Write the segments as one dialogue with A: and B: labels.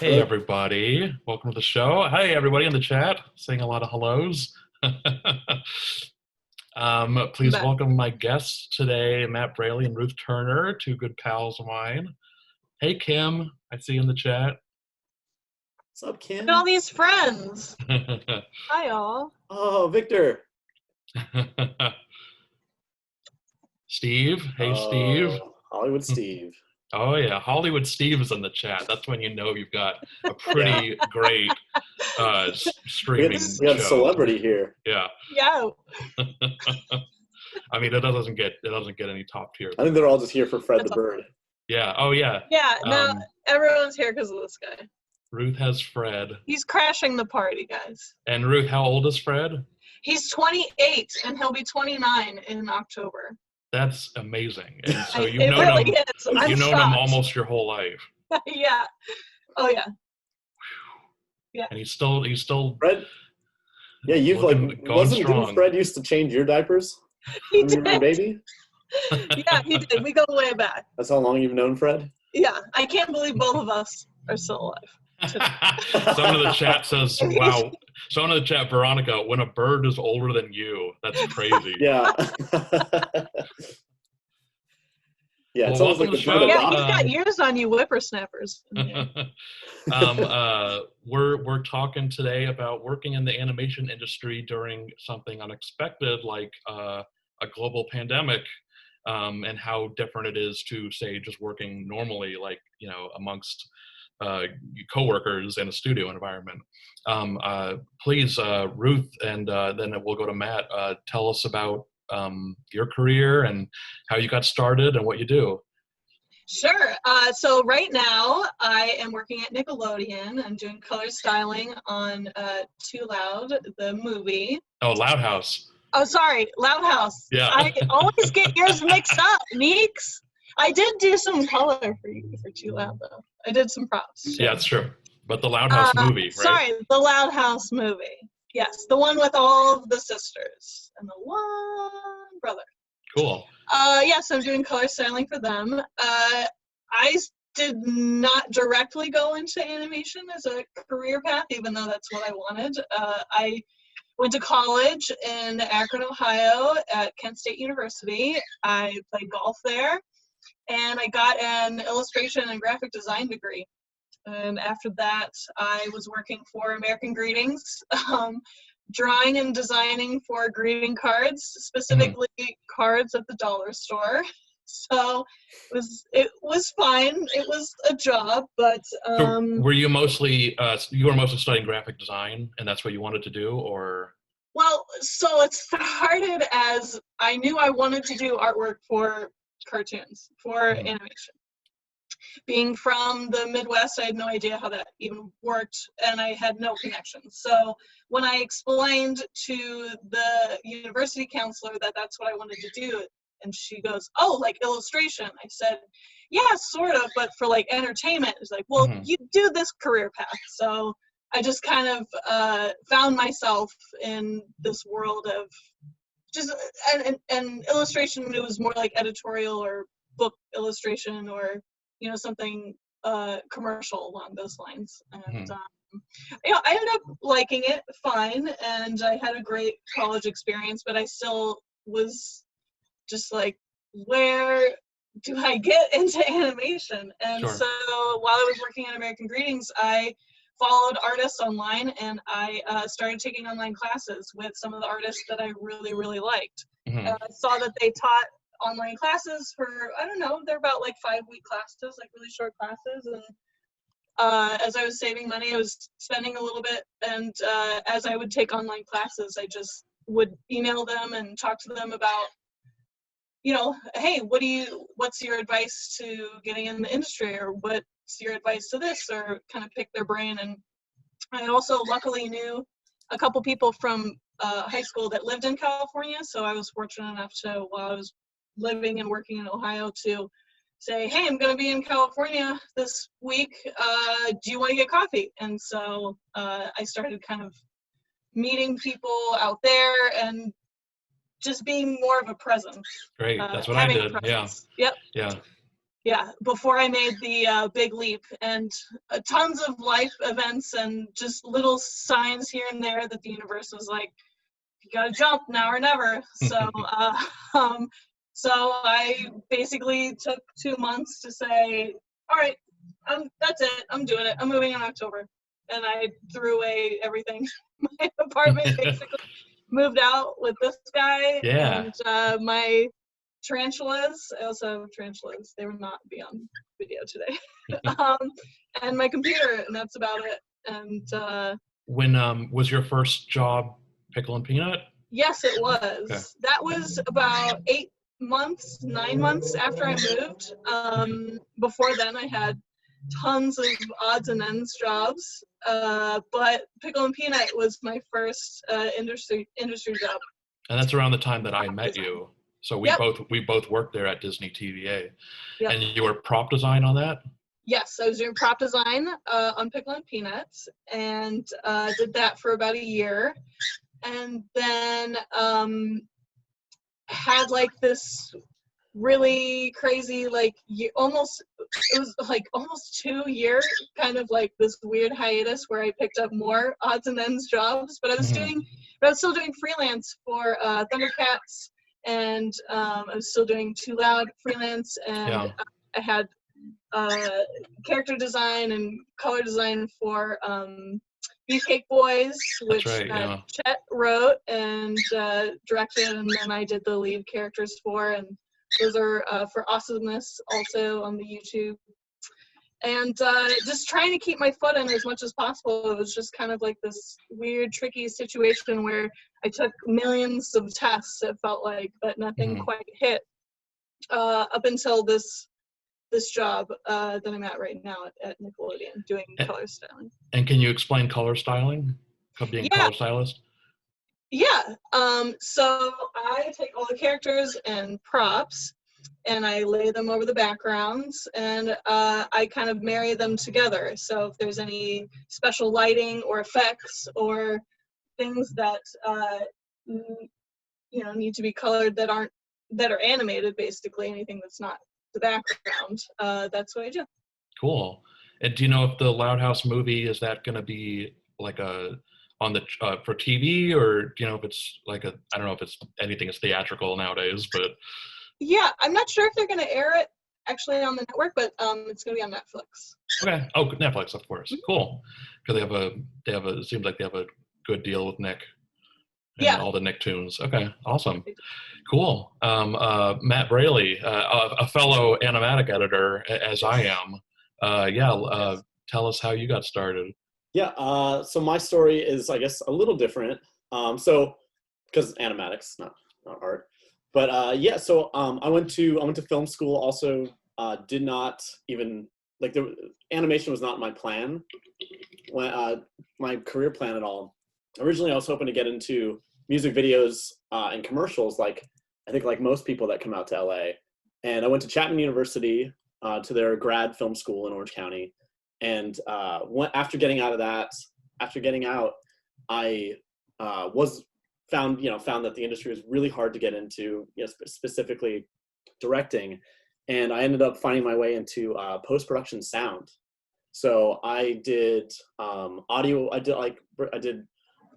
A: Hey everybody, welcome to the show. Hey everybody in the chat, saying a lot of hellos. Please welcome my guests today, Matt Braley and Ruth Turner, two good pals of mine. Hey Kim, I see you in the chat.
B: What's up, Kim?
C: Look at all these friends. Hi all.
B: Oh, Victor.
A: Steve, hey Steve.
B: Hollywood Steve.
A: Oh yeah, Hollywood Steve is in the chat. That's when you know you've got a pretty great streaming
B: we have
A: show.
B: celebrity here.
A: Yeah.
C: Yeah.
A: I mean, it doesn't get any top tier.
B: I think they're all just here for Fred the Bird.
A: Yeah. Oh yeah.
C: Yeah. No, everyone's here because of this guy.
A: Ruth has Fred.
C: He's crashing the party, guys.
A: And Ruth, how old is Fred?
C: He's 28, and he'll be 29 in October.
A: That's amazing. And so you've
C: it
A: known
C: really
A: him.
C: Is.
A: You've known him almost your whole life.
C: Yeah. Oh yeah. Yeah.
A: And he's still.
B: Fred. Yeah, you've didn't Fred used to change your diapers?
C: He
B: when you were a baby?
C: Yeah, he did. We go way back.
B: That's how long you've known Fred?
C: Yeah, I can't believe both of us are still alive.
A: Someone in the chat says, wow. Someone in the chat, Veronica, when a bird is older than you, that's crazy.
B: Yeah. Yeah, it's almost like the
A: show.
C: Yeah, he's got years on you whippersnappers.
A: We're talking today about working in the animation industry during something unexpected like a global pandemic, and how different it is to, say, just working normally, like, you know, amongst coworkers in a studio environment. Please, Ruth, and then we'll go to Matt. Tell us about your career and how you got started and what you do.
C: Sure. So right now I am working at Nickelodeon. I'm doing color styling on Too Loud, the movie.
A: Oh, Loud House.
C: Oh, sorry, Loud House.
A: Yeah.
C: I always get yours mixed up, Meeks. I did do some color for you for Too Loud, though. I did some props.
A: Yeah, it's true. But the Loud House movie, right?
C: Sorry, the Loud House movie. Yes, the one with all of the sisters and the one brother.
A: Cool.
C: Yeah, so I'm doing color styling for them. I did not directly go into animation as a career path, even though that's what I wanted. I went to college in Akron, Ohio at Kent State University. I played golf there, and I got an illustration and graphic design degree. And after that, I was working for American Greetings, drawing and designing for greeting cards, specifically cards at the dollar store. So it was fine. It was a job, but
A: so were you mostly studying graphic design, and that's what you wanted to do, or?
C: Well, so it started as I knew I wanted to do artwork for cartoons, for animation. Being from the Midwest, I had no idea how that even worked, and I had no connections. So when I explained to the university counselor that that's what I wanted to do, and she goes, oh, like illustration. I said, yeah, sort of, but for like entertainment. It's like, well, you do this career path. So I just kind of found myself in this world of just, and illustration, it was more like editorial or book illustration or, you know, something commercial along those lines. And, you know, I ended up liking it fine, and I had a great college experience, but I still was just like, where do I get into animation? And so while I was working at American Greetings, I followed artists online, and I started taking online classes with some of the artists that I really, really liked. And I saw that they taught online classes for, I don't know, they're about like 5-week classes, like really short classes. And as I was saving money, I was spending a little bit. And as I would take online classes, I just would email them and talk to them about, you know, hey, what's your advice to getting in the industry, or what's your advice to this, or kind of pick their brain. And I also luckily knew a couple people from high school that lived in California. So I was fortunate enough to, while I was living and working in Ohio, to say, hey, I'm going to be in California this week. Do you want to get coffee? And so I started kind of meeting people out there and just being more of a presence.
A: Great, that's what I did. Yeah.
C: Yep.
A: Yeah.
C: Yeah, before I made the big leap, and tons of life events and just little signs here and there that the universe was like, you gotta jump now or never. So, so I basically took 2 months to say, all right, that's it. I'm doing it. I'm moving in October, and I threw away everything. My apartment basically moved out with this guy and my tarantulas. I also have tarantulas. They will not be on video today. And my computer, and that's about it. And
A: when was your first job Pickle and Peanut?
C: yes, it was. Okay. That was about 9 months after I moved. Before then, I had tons of odds and ends jobs, but Pickle and Peanut was my first industry job.
A: And that's around the time that I met you. So we both worked there at Disney TVA. Yep. And you were prop design on that?
C: Yes, I was doing prop design on Pickle and Peanut, and did that for about a year. And then had like this really crazy, like it was like almost 2 years, kind of like this weird hiatus where I picked up more odds and ends jobs, but I was still doing freelance for Thundercats, and I was still doing Too Loud freelance, and I had character design and color design for Beefcake Boys, which Chet wrote and directed, and then I did the lead characters for, and those are for Awesomeness also on the YouTube. And just trying to keep my foot in as much as possible. It was just kind of like this weird, tricky situation where I took millions of tests, it felt like, but nothing quite hit up until this job that I'm at right now at Nickelodeon, doing color styling.
A: And can you explain color styling? Being a color stylist?
C: Yeah. So I take all the characters and props, and I lay them over the backgrounds, and I kind of marry them together. So if there's any special lighting or effects or things that need to be colored that are animated, basically anything that's not the background, that's what I do.
A: Cool. And do you know if the Loud House movie, is that going to be like for TV, or do you know if it's like I don't know if it's anything is theatrical nowadays, but
C: yeah, I'm not sure if they're going to air it actually on the network, but it's going to be on Netflix.
A: Okay. Oh, Netflix, of course. Cool. Because it seems like they have a good deal with Nick. And all the Nicktoons. Okay, awesome. Cool. Matt Braley, a fellow Animatic editor, as I am. Tell us how you got started.
B: Yeah, so my story is, I guess, a little different. So, because Animatics, not art. But so I went to film school. Also, did not even animation was not my plan, my career plan at all. Originally, I was hoping to get into music videos and commercials, I think like most people that come out to LA. And I went to Chapman University to their grad film school in Orange County. And after getting out, I found that the industry was really hard to get into, specifically directing. And I ended up finding my way into post-production sound. So I did audio. I did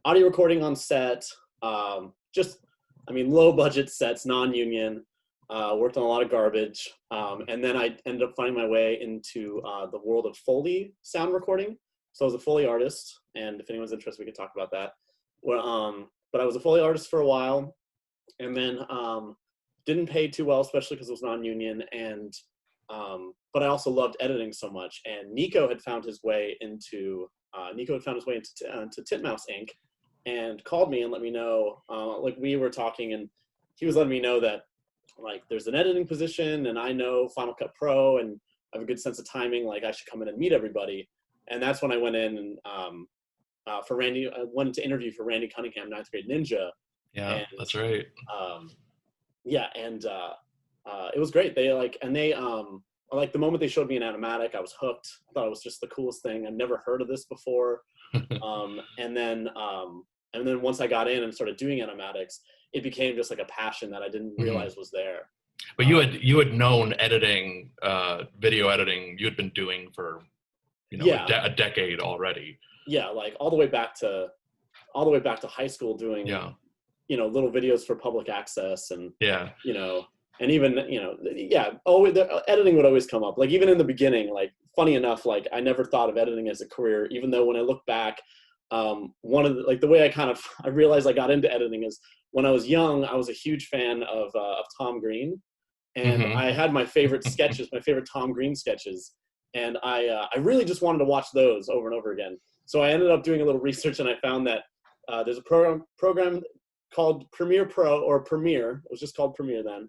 B: audio recording on set, low budget sets, non-union, worked on a lot of garbage. And then I ended up finding my way into the world of Foley sound recording. So I was a Foley artist, and if anyone's interested, we could talk about that. Well, but I was a Foley artist for a while, and then didn't pay too well, especially because it was non-union. And but I also loved editing so much. And Nico had found his way into Titmouse Inc. and called me and let me know, we were talking, and he was letting me know that there's an editing position, and I know Final Cut Pro, and I have a good sense of timing, I should come in and meet everybody. And that's when I went in and I wanted to interview for Randy Cunningham, 9th Grade Ninja.
A: Yeah, that's right.
B: It was great. They the moment they showed me an Animatic, I was hooked. I thought it was just the coolest thing. I'd never heard of this before. And then once I got in and started doing Animatics, it became just like a passion that I didn't realize was there.
A: But you had known editing, video editing. You had been doing for a decade already.
B: Yeah, like all the way back to high school, doing little videos for public access, and and even the editing would always come up. Like even in the beginning, like funny enough, like I never thought of editing as a career, even though when I look back, one of the way I realized I got into editing is when I was young. I was a huge fan of Tom Green, and I had my favorite sketches, my favorite Tom Green sketches, and I really just wanted to watch those over and over again. So I ended up doing a little research, and I found that there's a program called Premiere Pro, or Premiere. It was just called Premiere then.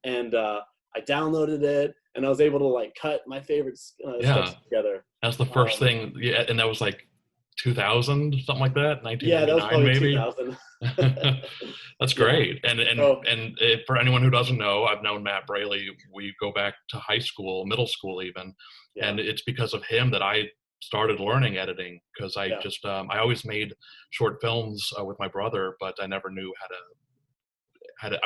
B: And I downloaded it, and I was able to like cut my favorite sketches together.
A: That's the first thing, and that was like 2000, something like that, 1999
B: that was probably
A: maybe.
B: 2000.
A: That's great. And for anyone who doesn't know, I've known Matt Braily. We go back to high school, middle school even, and it's because of him that I started learning editing, because I just I always made short films with my brother, but I never knew how to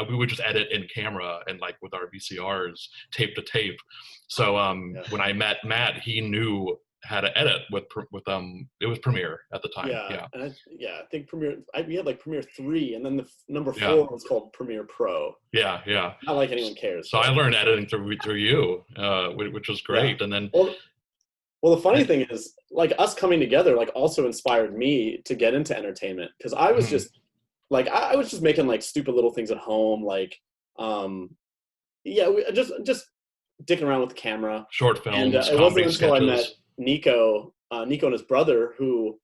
A: we would just edit in camera and like with our VCRs, tape to tape. So when I met Matt, he knew how to edit with it was Premiere at the time.
B: And I think Premiere, we had like Premiere 3, and then the number 4 was called Premiere Pro.
A: Not
B: like anyone cares.
A: So I learned editing through you, which was great. And then
B: well, the funny thing is, like, us coming together like also inspired me to get into entertainment, because I was just like, I was just making like stupid little things at home, like just dicking around with the camera,
A: short films,
B: and it wasn't until I met Nico and his brother, who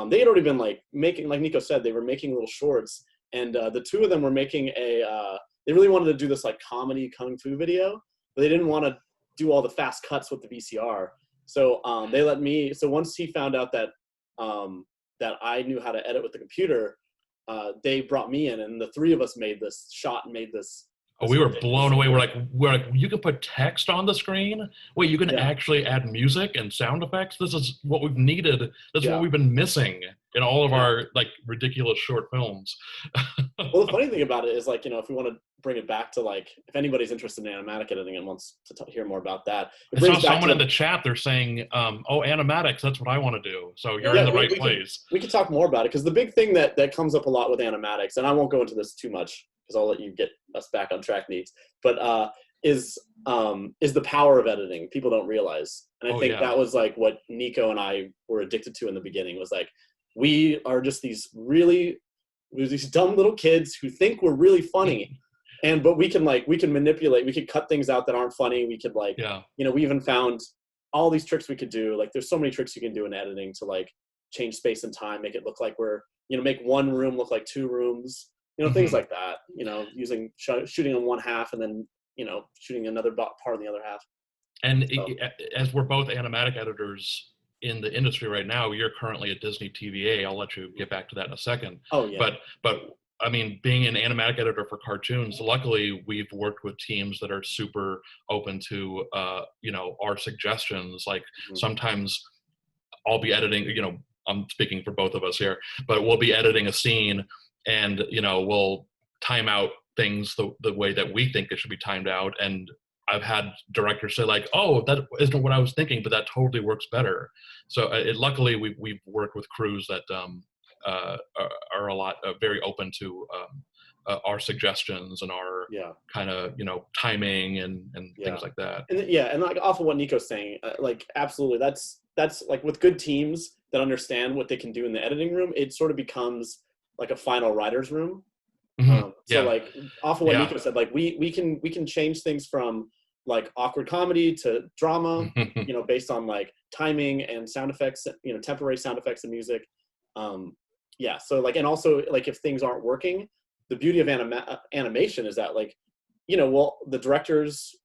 B: they had already been like making, like Nico said, they were making little shorts, and the two of them were making they really wanted to do this like comedy kung fu video, but they didn't want to do all the fast cuts with the VCR. So they let me. So once he found out that that I knew how to edit with the computer, they brought me in, and the three of us made this.
A: Oh, we were blown away. We're like, you can put text on the screen? Wait, you can actually add music and sound effects? This is what we've needed. This is what we've been missing in all of our like ridiculous short films.
B: Well, the funny thing about it is, like, if we want to bring it back to, like, if anybody's interested in animatic editing and wants to hear more about that.
A: I saw someone in the chat, they're saying, oh, animatics, that's what I want to do. So you're in the right place.
B: We could talk more about it, because the big thing that comes up a lot with animatics, and I won't go into this too much, because I'll let you get us back on track, Needs, but is the power of editing. People don't realize. And I think that was like what Nico and I were addicted to in the beginning, was like, we are just these dumb little kids who think we're really funny. But we can manipulate, we could cut things out that aren't funny. We could we even found all these tricks we could do. Like, there's so many tricks you can do in editing to like change space and time, make it look like we're, make one room look like two rooms, things like that, using shooting in one half and then, shooting another part in the other half.
A: And as we're both animatic editors in the industry right now, you're currently at Disney TVA. I'll let you get back to that in a second.
B: Oh yeah.
A: But I mean, being an animatic editor for cartoons, luckily we've worked with teams that are super open to, our suggestions. Like sometimes I'll be editing, I'm speaking for both of us here, but we'll be editing a scene and, we'll time out things the way that we think it should be timed out. And I've had directors say like, oh, that isn't what I was thinking, but that totally works better. So luckily we've worked with crews that are a lot very open to our suggestions and our kind of timing and things like that.
B: And like off of what Nico's saying, like absolutely, that's like with good teams that understand what they can do in the editing room, it sort of becomes like a final writer's room. So like off of what Nico said, like we can change things from like awkward comedy to drama, based on like timing and sound effects, temporary sound effects and music. So like, and also like if things aren't working, the beauty of animation is that like, the directors,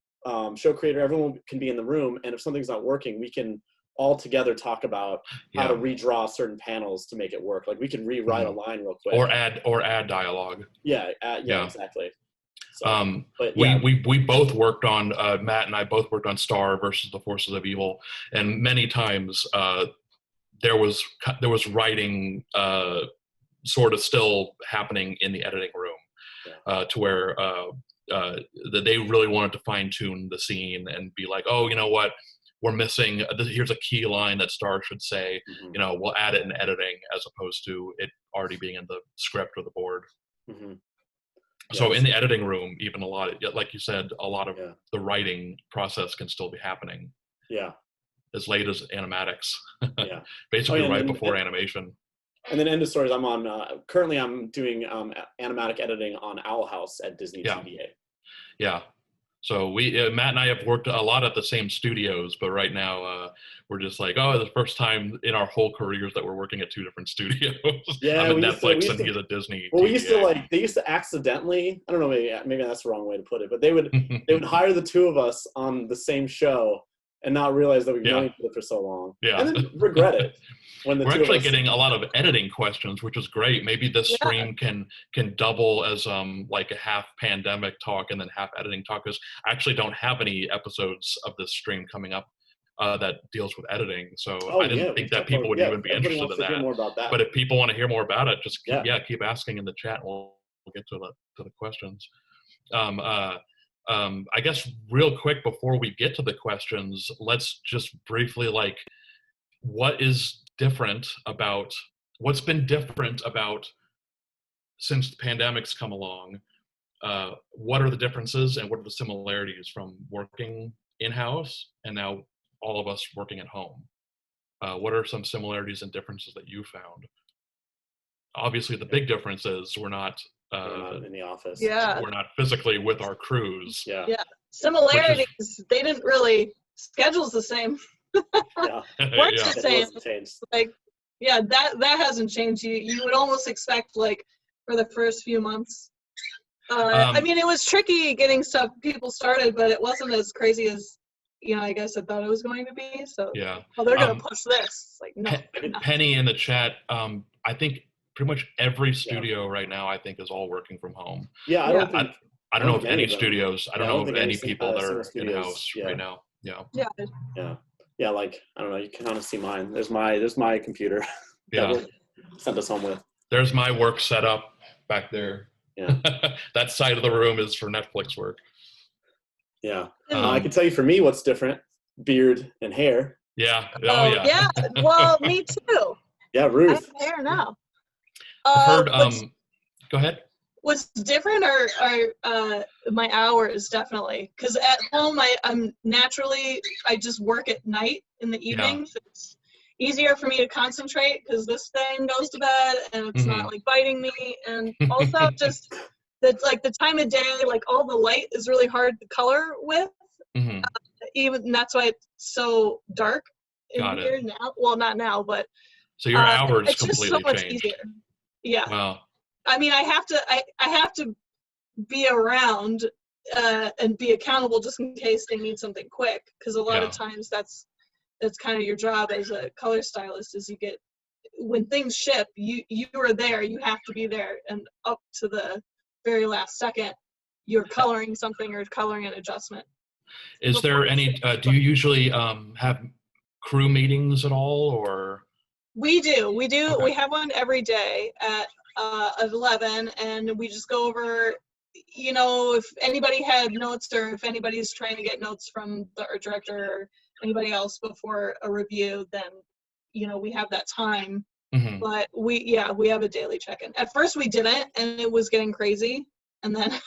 B: show creator, everyone can be in the room, and if something's not working, we can all together talk about how to redraw certain panels to make it work. Like we can rewrite a line real quick,
A: or add dialogue.
B: Exactly. So,
A: we both worked on Matt and I both worked on Star versus the Forces of Evil, and many times there was writing sort of still happening in the editing room, to where that they really wanted to fine tune the scene and be like, oh, you know what, we're missing, here's a key line that Star should say, you know, we'll add it in editing as opposed to it already being in the script or the board. So in the editing room, even a lot, like you said, a lot of the writing process can still be happening. As late as Animatics. Basically right before animation.
B: And then end of stories, I'm on, currently I'm doing animatic editing on Owl House at Disney TVA.
A: So Matt and I have worked a lot at the same studios, but right now we're just like, oh, the first time in our whole careers that we're working at 2 different studios. I'm at Netflix and he's at Disney.
B: Well, they used to accidentally, I don't know, maybe that's the wrong way to put it, but they would hire the 2 of us on the same show and not realize that we've known each other for so long. And then regret it. When we're
A: actually getting a lot of editing questions, which is great. Maybe this stream can double as like a half pandemic talk and then half editing talk, because I actually don't have any episodes of this stream coming up that deals with editing. So I didn't think that people would even be interested in that.
B: More about that.
A: But if people want to hear more about it, just keep asking in the chat. We'll get to the questions. I guess real quick before we get to the questions, let's just briefly what's been different about since the pandemic's come along. What are the differences and what are the similarities from working in-house and now all of us working at home? What are some similarities and differences that you found? Obviously the big difference is we're not
B: in the office.
A: We're not physically with our crews.
C: Similarities, they didn't really, schedule's the same. Work's the same. That hasn't changed. You would almost expect, like, for the first few months. I mean, it was tricky getting people started, but it wasn't as crazy as, I guess I thought it was going to be. So they're going to push this. It's like, no.
A: Penny in the chat, I think pretty much every studio right now, I think, is all working from home.
B: I
A: don't know of any studios. I don't know of any people that are in-house right now.
B: Like, I don't know, you can kind of see mine. There's my computer that sent us home with.
A: There's my work setup back there. That side of the room is for Netflix work. I can tell you for me what's different: beard and hair.
C: Well, me too.
B: Ruth.
C: I have hair now.
A: I've heard, go ahead.
C: What's different are my hours, definitely, because at home I'm naturally, I just work at night in the evenings. It's easier for me to concentrate because this thing goes to bed and it's not like biting me, and also just the time of day, like all the light is really hard to color with. Even that's why it's so dark in here now. Well, not now, but
A: so your hours
C: it's
A: completely
C: just so much
A: changed.
C: Easier.
A: Wow.
C: I mean, I have to be around and be accountable just in case they need something quick, because a lot of times that's kind of your job as a color stylist, is when things ship, you are there, you have to be there, and up to the very last second you're coloring something or coloring an adjustment.
A: Is there any do you usually have crew meetings at all, or? We do.
C: Okay. We have one every day at 11, and we just go over, if anybody had notes or if anybody's trying to get notes from the art director or anybody else before a review, then, we have that time. But we have a daily check-in. At first we didn't, and it was getting crazy. And then,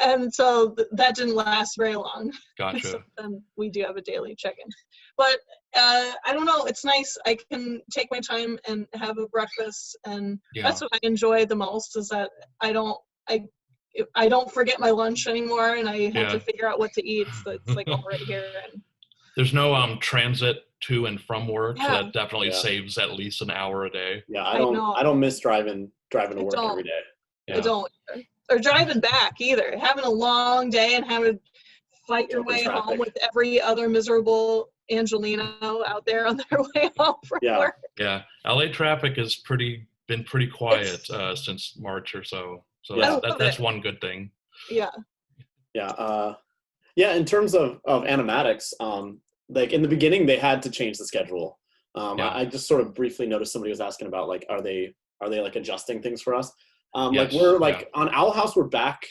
C: and so that didn't last very long.
A: Gotcha.
C: So then we do have a daily check-in. But I don't know, it's nice. I can take my time and have a breakfast, and that's what I enjoy the most, is that I don't forget my lunch anymore, and I have to figure out what to eat. So it's like all right here. And
A: there's no transit to and from work, so that definitely saves at least an hour a day.
B: I don't miss driving to work every day.
C: I don't, or driving back either. Having a long day and having to fight your way home with every other miserable Angelino out there on their way home from work.
A: LA traffic has been pretty quiet since March or so. So that's one good thing.
B: In terms of animatics, like in the beginning they had to change the schedule. I just sort of briefly noticed somebody was asking about, like, are they like adjusting things for us? Like
A: Yes,
B: we're like on Owl House, we're back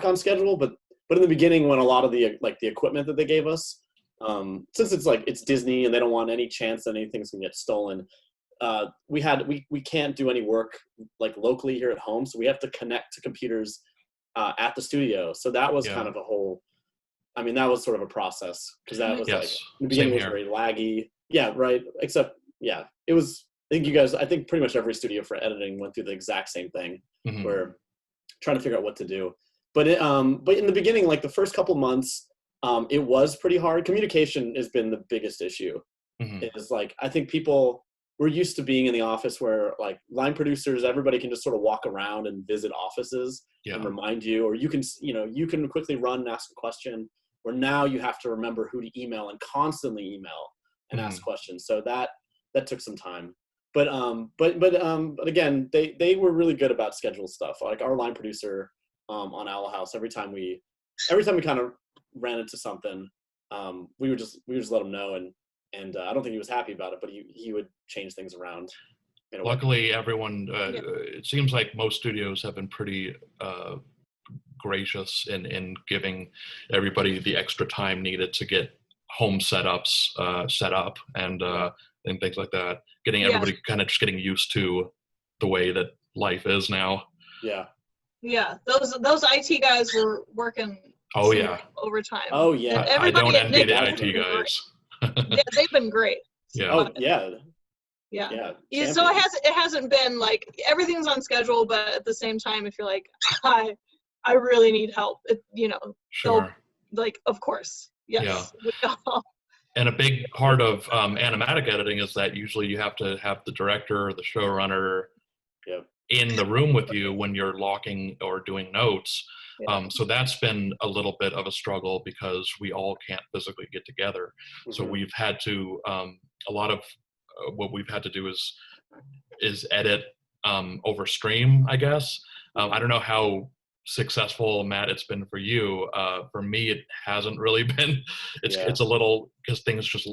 B: on schedule, but in the beginning, when a lot of the the equipment that they gave us, since it's Disney and they don't want any chance that anything's gonna get stolen, we can't do any work like locally here at home, so we have to connect to computers at the studio. So that was kind of a whole. I mean, that was sort of a process because that was like in the beginning was very laggy. Yeah, right. Except, yeah, it was. I think pretty much every studio for editing went through the exact same thing. Where trying to figure out what to do. But in the beginning, like the first couple months, it was pretty hard. Communication has been the biggest issue. It's like I think people we're used to being in the office where like line producers, everybody can just sort of walk around and visit offices and remind you, or you can quickly run and ask a question. Where now you have to remember who to email and constantly email and ask questions. So that took some time. But again, they were really good about schedule stuff. Like our line producer on Owl House, every time we kind of ran into something, we would just let him know, and I don't think he was happy about it, but he would change things around.
A: Luckily, everyone, it seems like most studios have been pretty gracious in giving everybody the extra time needed to get home setups set up and things like that. Getting everybody kind of just getting used to the way that life is now.
B: Yeah.
C: Yeah, those IT guys were working overtime.
B: Oh yeah.
A: I don't envy the IT guys.
C: Yeah, they've been great.
A: Yeah.
B: Oh yeah.
C: Yeah. So it hasn't been like everything's on schedule, but at the same time, if you're like, I really need help,
A: Sure.
C: Like, of course, yes. Yeah.
A: And a big part of animatic editing is that usually you have to have the director or the showrunner in the room with you when you're locking or doing notes. So that's been a little bit of a struggle because we all can't physically get together. So we've had to, a lot of what we've had to do is edit over stream, I guess. I don't know how successful, Matt, it's been for you. For me, it hasn't really been. It's a little, because things just,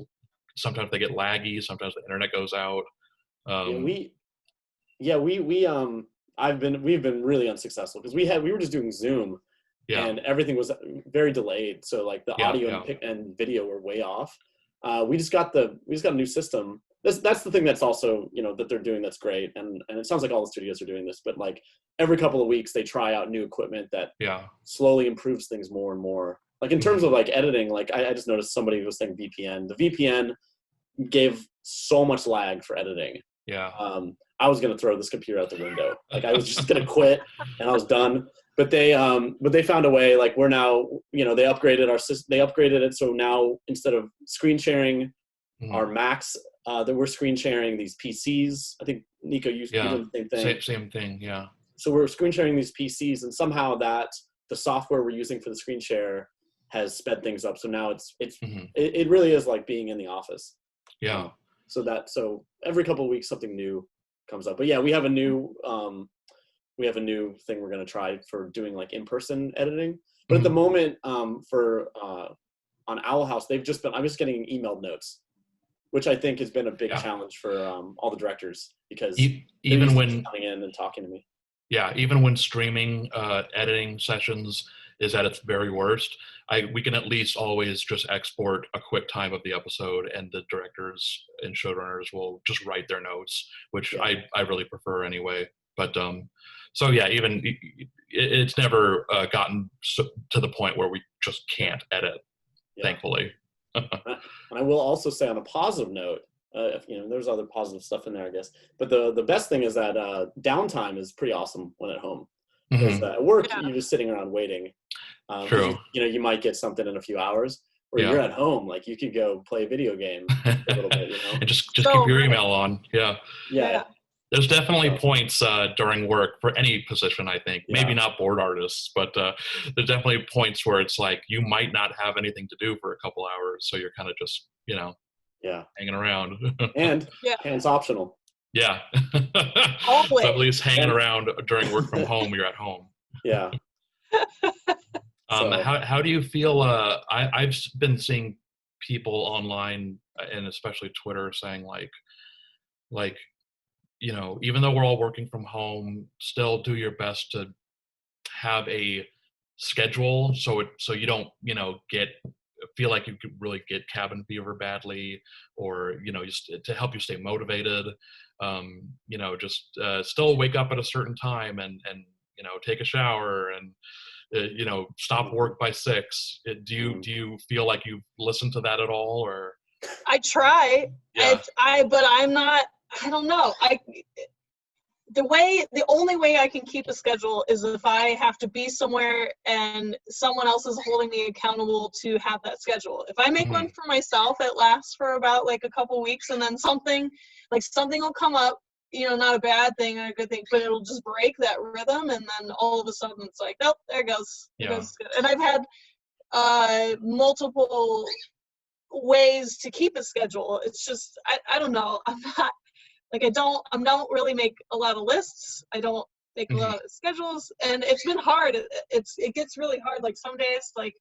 A: sometimes they get laggy, sometimes the internet goes out.
B: We've been really unsuccessful because we were just doing Zoom and everything was very delayed. So like the audio and video were way off. We just got a new system. That's the thing that's also, that they're doing that's great. And it sounds like all the studios are doing this, but like every couple of weeks they try out new equipment that slowly improves things more and more. Like in terms of like editing, like I just noticed somebody was saying VPN. The VPN gave so much lag for editing.
A: Yeah.
B: I was going to throw this computer out the window. Like I was just going to quit and I was done. But they found a way. Like we're now, they upgraded our system. They upgraded it. So now instead of screen sharing our Macs, that we're screen sharing these PCs. I think Nico, you doing the same thing.
A: Same thing. Yeah.
B: So we're screen sharing these PCs, and somehow that the software we're using for the screen share has sped things up. So now it really is like being in the office.
A: Yeah.
B: So every couple of weeks something new comes up. But yeah, we have a new thing we're going to try for doing like in-person editing. But at the moment, on Owl House, I'm just getting emailed notes, which I think has been a big challenge for all the directors, because
A: even when
B: coming in and talking to me.
A: Yeah, even when streaming editing sessions is at its very worst, we can at least always just export a quick time of the episode, and the directors and showrunners will just write their notes, which I really prefer anyway. But so yeah, even it's never gotten to the point where we just can't edit, thankfully.
B: And I will also say, on a positive note, there's other positive stuff in there, I guess. But the best thing is that downtime is pretty awesome when at home. Because at work, you're just sitting around waiting.
A: True.
B: You might get something in a few hours. Or you're at home, like you could go play a video game a little bit,
A: And just keep your email on.
B: Yeah.
A: There's definitely points during work for any position, I think. Maybe not board artists, but there's definitely points where it's like you might not have anything to do for a couple hours, so you're kind of just, hanging around.
B: And hands optional.
A: Yeah.
C: Always.
A: So at least hanging around during work from home, you're at home.
B: Yeah.
A: How do you feel? I've been seeing people online, and especially Twitter, saying like even though we're all working from home, still do your best to have a schedule so you don't, feel like you could really get cabin fever badly, or, just to help you stay motivated. Just still wake up at a certain time and take a shower and, stop work by 6. Do you feel like you've listened to that at all, or?
C: I try.
A: Yeah.
C: But I'm not, I don't know. The only way I can keep a schedule is if I have to be somewhere and someone else is holding me accountable to have that schedule. If I make one for myself, it lasts for about like a couple weeks, and then something will come up, not a bad thing or a good thing, but it'll just break that rhythm, and then all of a sudden it's like, nope, there it goes. It goes good. And I've had multiple ways to keep a schedule. It's just, I don't know. I'm not, like, I don't really make a lot of lists. I don't make a lot of schedules, and it's been hard. It gets really hard. Like some days, like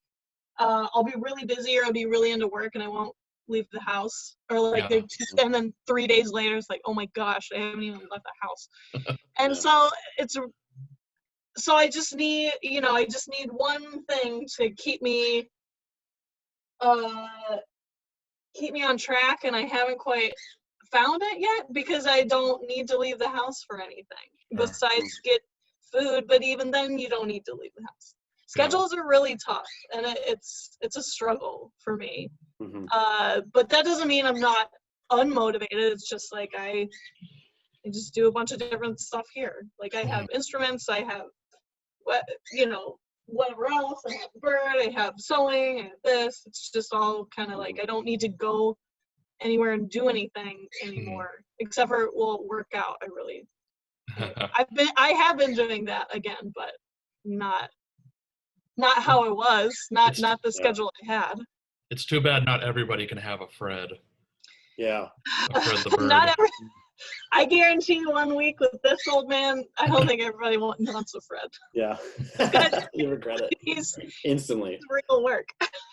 C: I'll be really busy or I'll be really into work and I won't leave the house, or like and then 3 days later it's like, oh my gosh, I haven't even left the house. And so I just need, one thing to keep me on track, and I haven't quite found it yet, because I don't need to leave the house for anything besides get food. But even then, you don't need to leave the house. Schedules are really tough, and it's a struggle for me. But that doesn't mean I'm not unmotivated. It's just like I just do a bunch of different stuff here. Like I have instruments, I have whatever else. I have bird, I have sewing, I have this. It's just all kind of like, I don't need to go anywhere and do anything anymore, except for work out. I have been doing that again, but not how it was, not the schedule I had.
A: It's too bad not everybody can have a Fred.
B: Yeah.
A: A Fred the bird.
C: I guarantee you 1 week with this old man, I don't think everybody wants a Fred.
B: Yeah. You regret it.
C: He's
B: instantly.
C: Real work.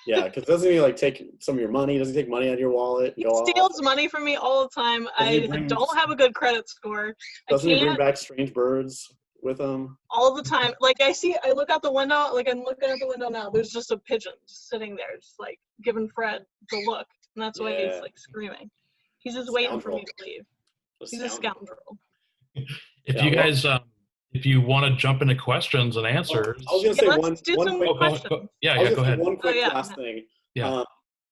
B: Yeah, because doesn't he like take some of your money? Does he take money out of your wallet?
C: He steals money from me all the time. I don't have a good credit score.
B: Doesn't he bring back strange birds with him?
C: All the time. Like I look out the window, like I'm looking out the window now, there's just a pigeon just sitting there, just like giving Fred the look. And that's why he's like screaming. He's just waiting for me to leave. He's a scoundrel.
A: If you guys, if you want to jump into questions and answers.
B: I was going to say one quick
C: questions.
A: Go ahead.
B: One quick last thing.
A: Yeah.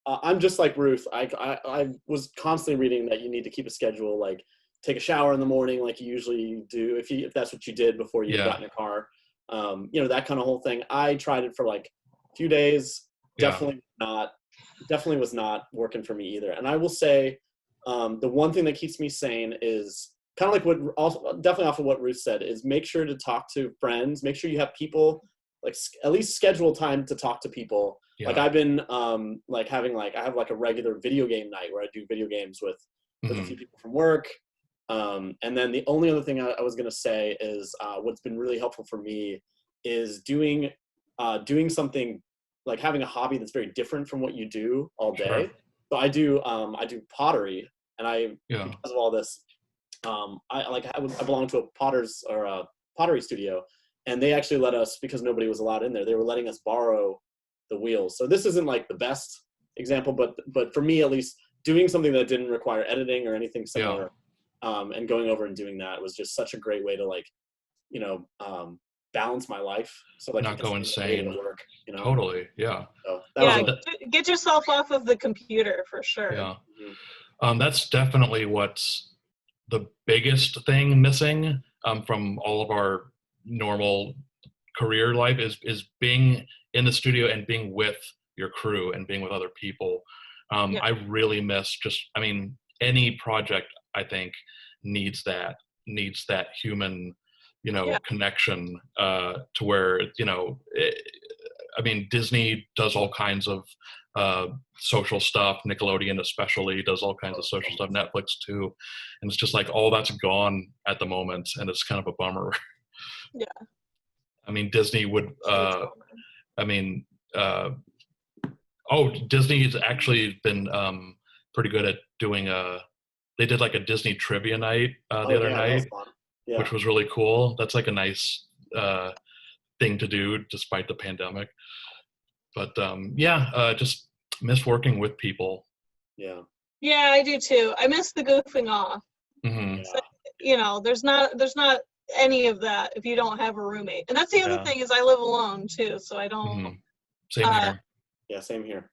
B: I'm just like Ruth. I was constantly reading that you need to keep a schedule, like take a shower in the morning like you usually do, if that's what you did before you got in a car. That kind of whole thing. I tried it for like a few days. Definitely was not working for me either. And I will say, the one thing that keeps me sane is kind of like definitely off of what Ruth said, is make sure to talk to friends. Make sure you have people, like at least schedule time to talk to people. Yeah. Like I've been I have like a regular video game night where I do video games with a few people from work. And then the only other thing I was going to say is what's been really helpful for me is doing something, like having a hobby that's very different from what you do all day. Sure. So I do pottery, and because of all this, I belong to a pottery studio, and they actually let us, because nobody was allowed in there, they were letting us borrow the wheels. So this isn't like the best example, but for me at least, doing something that didn't require editing or anything similar, and going over and doing that was just such a great way to balance my life, so like
A: not go insane.
B: Work,
A: Totally, yeah.
B: So
C: get yourself off of the computer for sure.
A: Yeah, that's definitely what's the biggest thing missing from all of our normal career life is being in the studio and being with your crew and being with other people. I really miss any project I think needs that human connection to where Disney does all kinds of social stuff, Nickelodeon especially does all kinds of social stuff, Netflix too, and it's just like all that's gone at the moment, and it's kind of a bummer. Disney would Disney's actually been pretty good at doing they did like a Disney trivia night the other
B: That was
A: night,
B: fun. Yeah.
A: which was really cool. That's like a nice thing to do despite the pandemic. But just miss working with people.
B: Yeah.
C: Yeah, I do too. I miss the goofing off.
A: Mm-hmm.
B: Yeah.
C: You know, there's not any of that if you don't have a roommate. And that's the other thing is I live alone too, so I don't.
A: Mm-hmm. Same here.
B: Yeah, same here.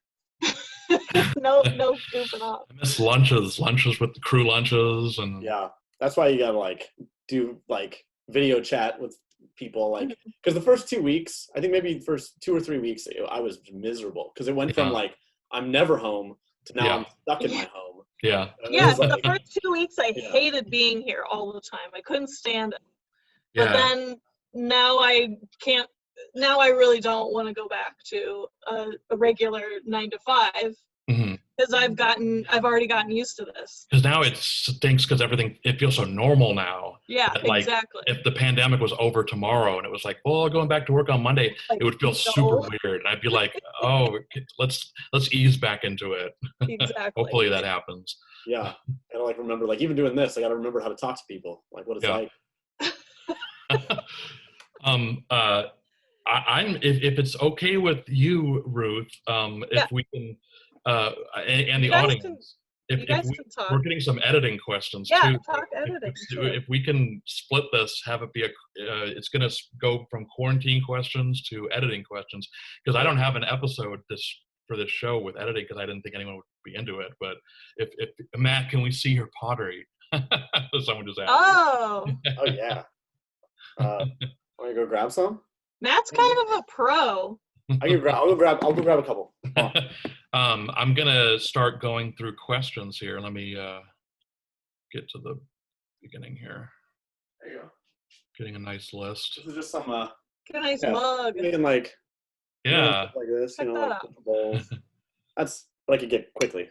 C: no goofing off.
A: I miss lunches with the crew lunches, and
B: yeah, that's why you gotta like do like video chat with people, like because the first 2 weeks, I think maybe the first 2 or 3 weeks, I was miserable because it went from like I'm never home to now I'm stuck in my home.
A: Yeah.
C: Yeah,
B: like,
C: the first 2 weeks I hated being here all the time. I couldn't stand it. But then now I can't. Now I really don't want to go back to a regular 9 to 5 because I've already gotten used to this.
A: Because now it stinks because it feels so normal now.
C: Yeah,
A: like,
C: exactly.
A: If the pandemic was over tomorrow and it was like, well, going back to work on Monday, like, it would feel super weird. And I'd be like, oh, let's ease back into it.
C: Exactly.
A: Hopefully that happens.
B: Yeah, gotta like remember, like even doing this, I gotta remember how to talk to people, like what it's like.
A: If it's okay with you, Ruth, if we can, and the audience, we're getting some editing questions too.
C: Yeah, talk editing.
A: If we can split this, have it be it's going to go from quarantine questions to editing questions, because I don't have an episode for this show with editing because I didn't think anyone would be into it. But if Matt, can we see your pottery? Someone just asked.
C: Oh
B: yeah. Want to go grab some?
C: Matt's kind of a pro.
B: I'll go grab a couple.
A: I'm gonna start going through questions here. Let me get to the beginning here.
B: There you go.
A: Getting a nice list.
B: This is just some
C: get a nice mug.
B: Making like
A: like
B: this,
C: check
B: like
C: that
B: bowls. That's what I could get quickly.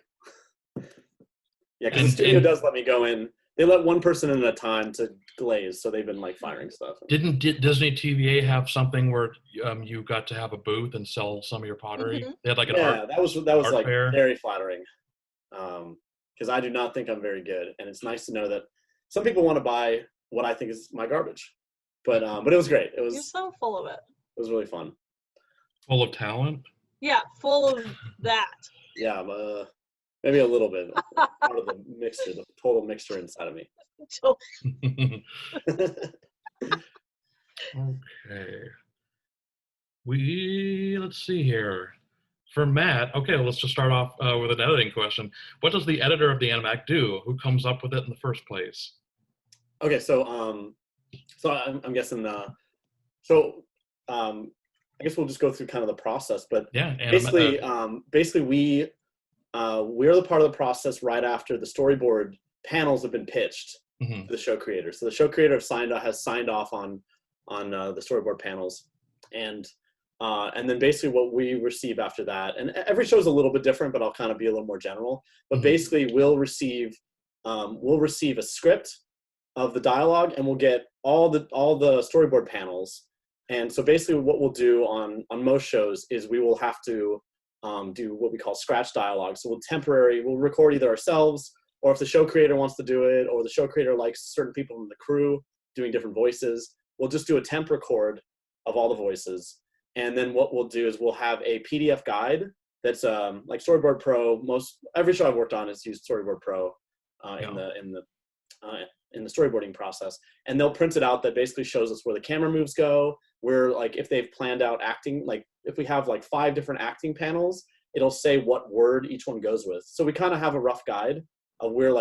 B: Yeah, because the studio does let me go in. They let one person in at a time to glaze, so they've been like firing stuff.
A: Didn't Disney TVA have something where you got to have a booth and sell some of your pottery? They had like an art.
B: That was like
A: fair.
B: very flattering, because I do not think I'm very good, and it's nice to know that some people want to buy what I think is my garbage. But it was great. You're
C: so full of it.
B: It was really fun. Full
A: of talent.
C: Yeah, full of that.
B: Yeah, maybe a little bit. Part of the mixture, the total mixture inside of me.
A: Okay. Let's see here. For Matt, okay, let's just start off with an editing question. What does the editor of the Animatic do? Who comes up with it in the first place?
B: Okay, so I'm guessing. I guess we'll just go through kind of the process, but basically we're the part of the process right after the storyboard panels have been pitched to the show creator. So the show creator has signed off on the storyboard panels, and then basically what we receive after that, and every show is a little bit different, but I'll kind of be a little more general. But basically, we'll receive a script of the dialogue, and we'll get all the storyboard panels. And so basically, what we'll do on most shows is we will have to do what we call scratch dialogue. So we'll record either ourselves, or if the show creator wants to do it, or the show creator likes certain people in the crew doing different voices, we'll just do a temp record of all the voices. And then what we'll do is we'll have a PDF guide that's like Storyboard Pro. Every show I've worked on has used Storyboard Pro in the storyboarding process, and they'll print it out that basically shows us where the camera moves go, where like if they've planned out acting, like if we have like 5 different acting panels, it'll say what word each one goes with. So we kind of have a rough guide of where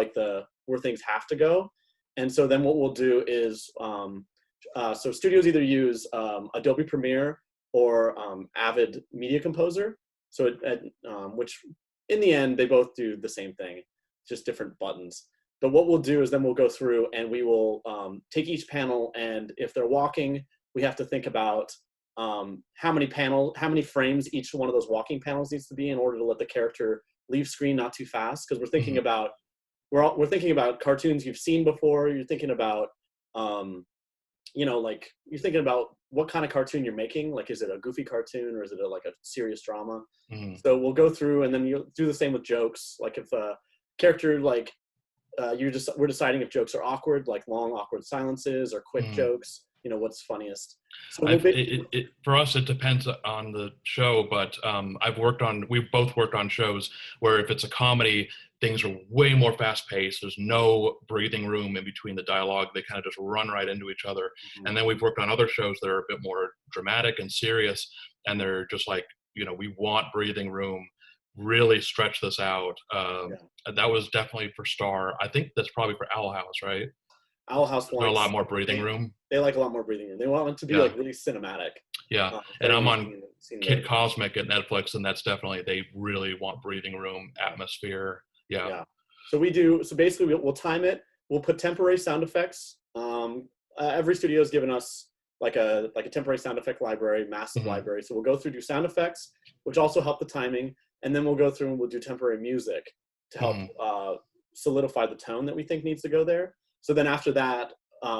B: things have to go. And so then what we'll do is so studios either use Adobe Premiere or Avid Media Composer. So which in the end they both do the same thing, just different buttons. But what we'll do is then we'll go through and we will take each panel, and if they're walking, we have to think about how many frames each one of those walking panels needs to be in order to let the character leave screen not too fast. Because we're thinking about we're thinking about cartoons you've seen before. You're thinking about like you're thinking about what kind of cartoon you're making. Like, is it a goofy cartoon or is it like a serious drama? So we'll go through, and then you'll do the same with jokes. Like if a character like we're deciding if jokes are awkward, like long awkward silences, or quick jokes. What's funniest. So
A: for us, it depends on the show, but we've both worked on shows where if it's a comedy, things are way more fast paced. There's no breathing room in between the dialogue. They kind of just run right into each other. And then we've worked on other shows that are a bit more dramatic and serious, and they're just like, we want breathing room, really stretch this out. That was definitely for Star. I think that's probably for Owl House, right?
B: Owl House wants
A: a lot more breathing room.
B: They like a lot more breathing room. They want it to be like really cinematic.
A: Yeah, and I'm on Kid Cosmic at Netflix, and that's definitely, they really want breathing room atmosphere. Yeah.
B: So basically we'll time it. We'll put temporary sound effects. Every studio has given us like a temporary sound effect library, massive library. So we'll go through, do sound effects, which also help the timing, and then we'll go through and we'll do temporary music to help solidify the tone that we think needs to go there. So then after that,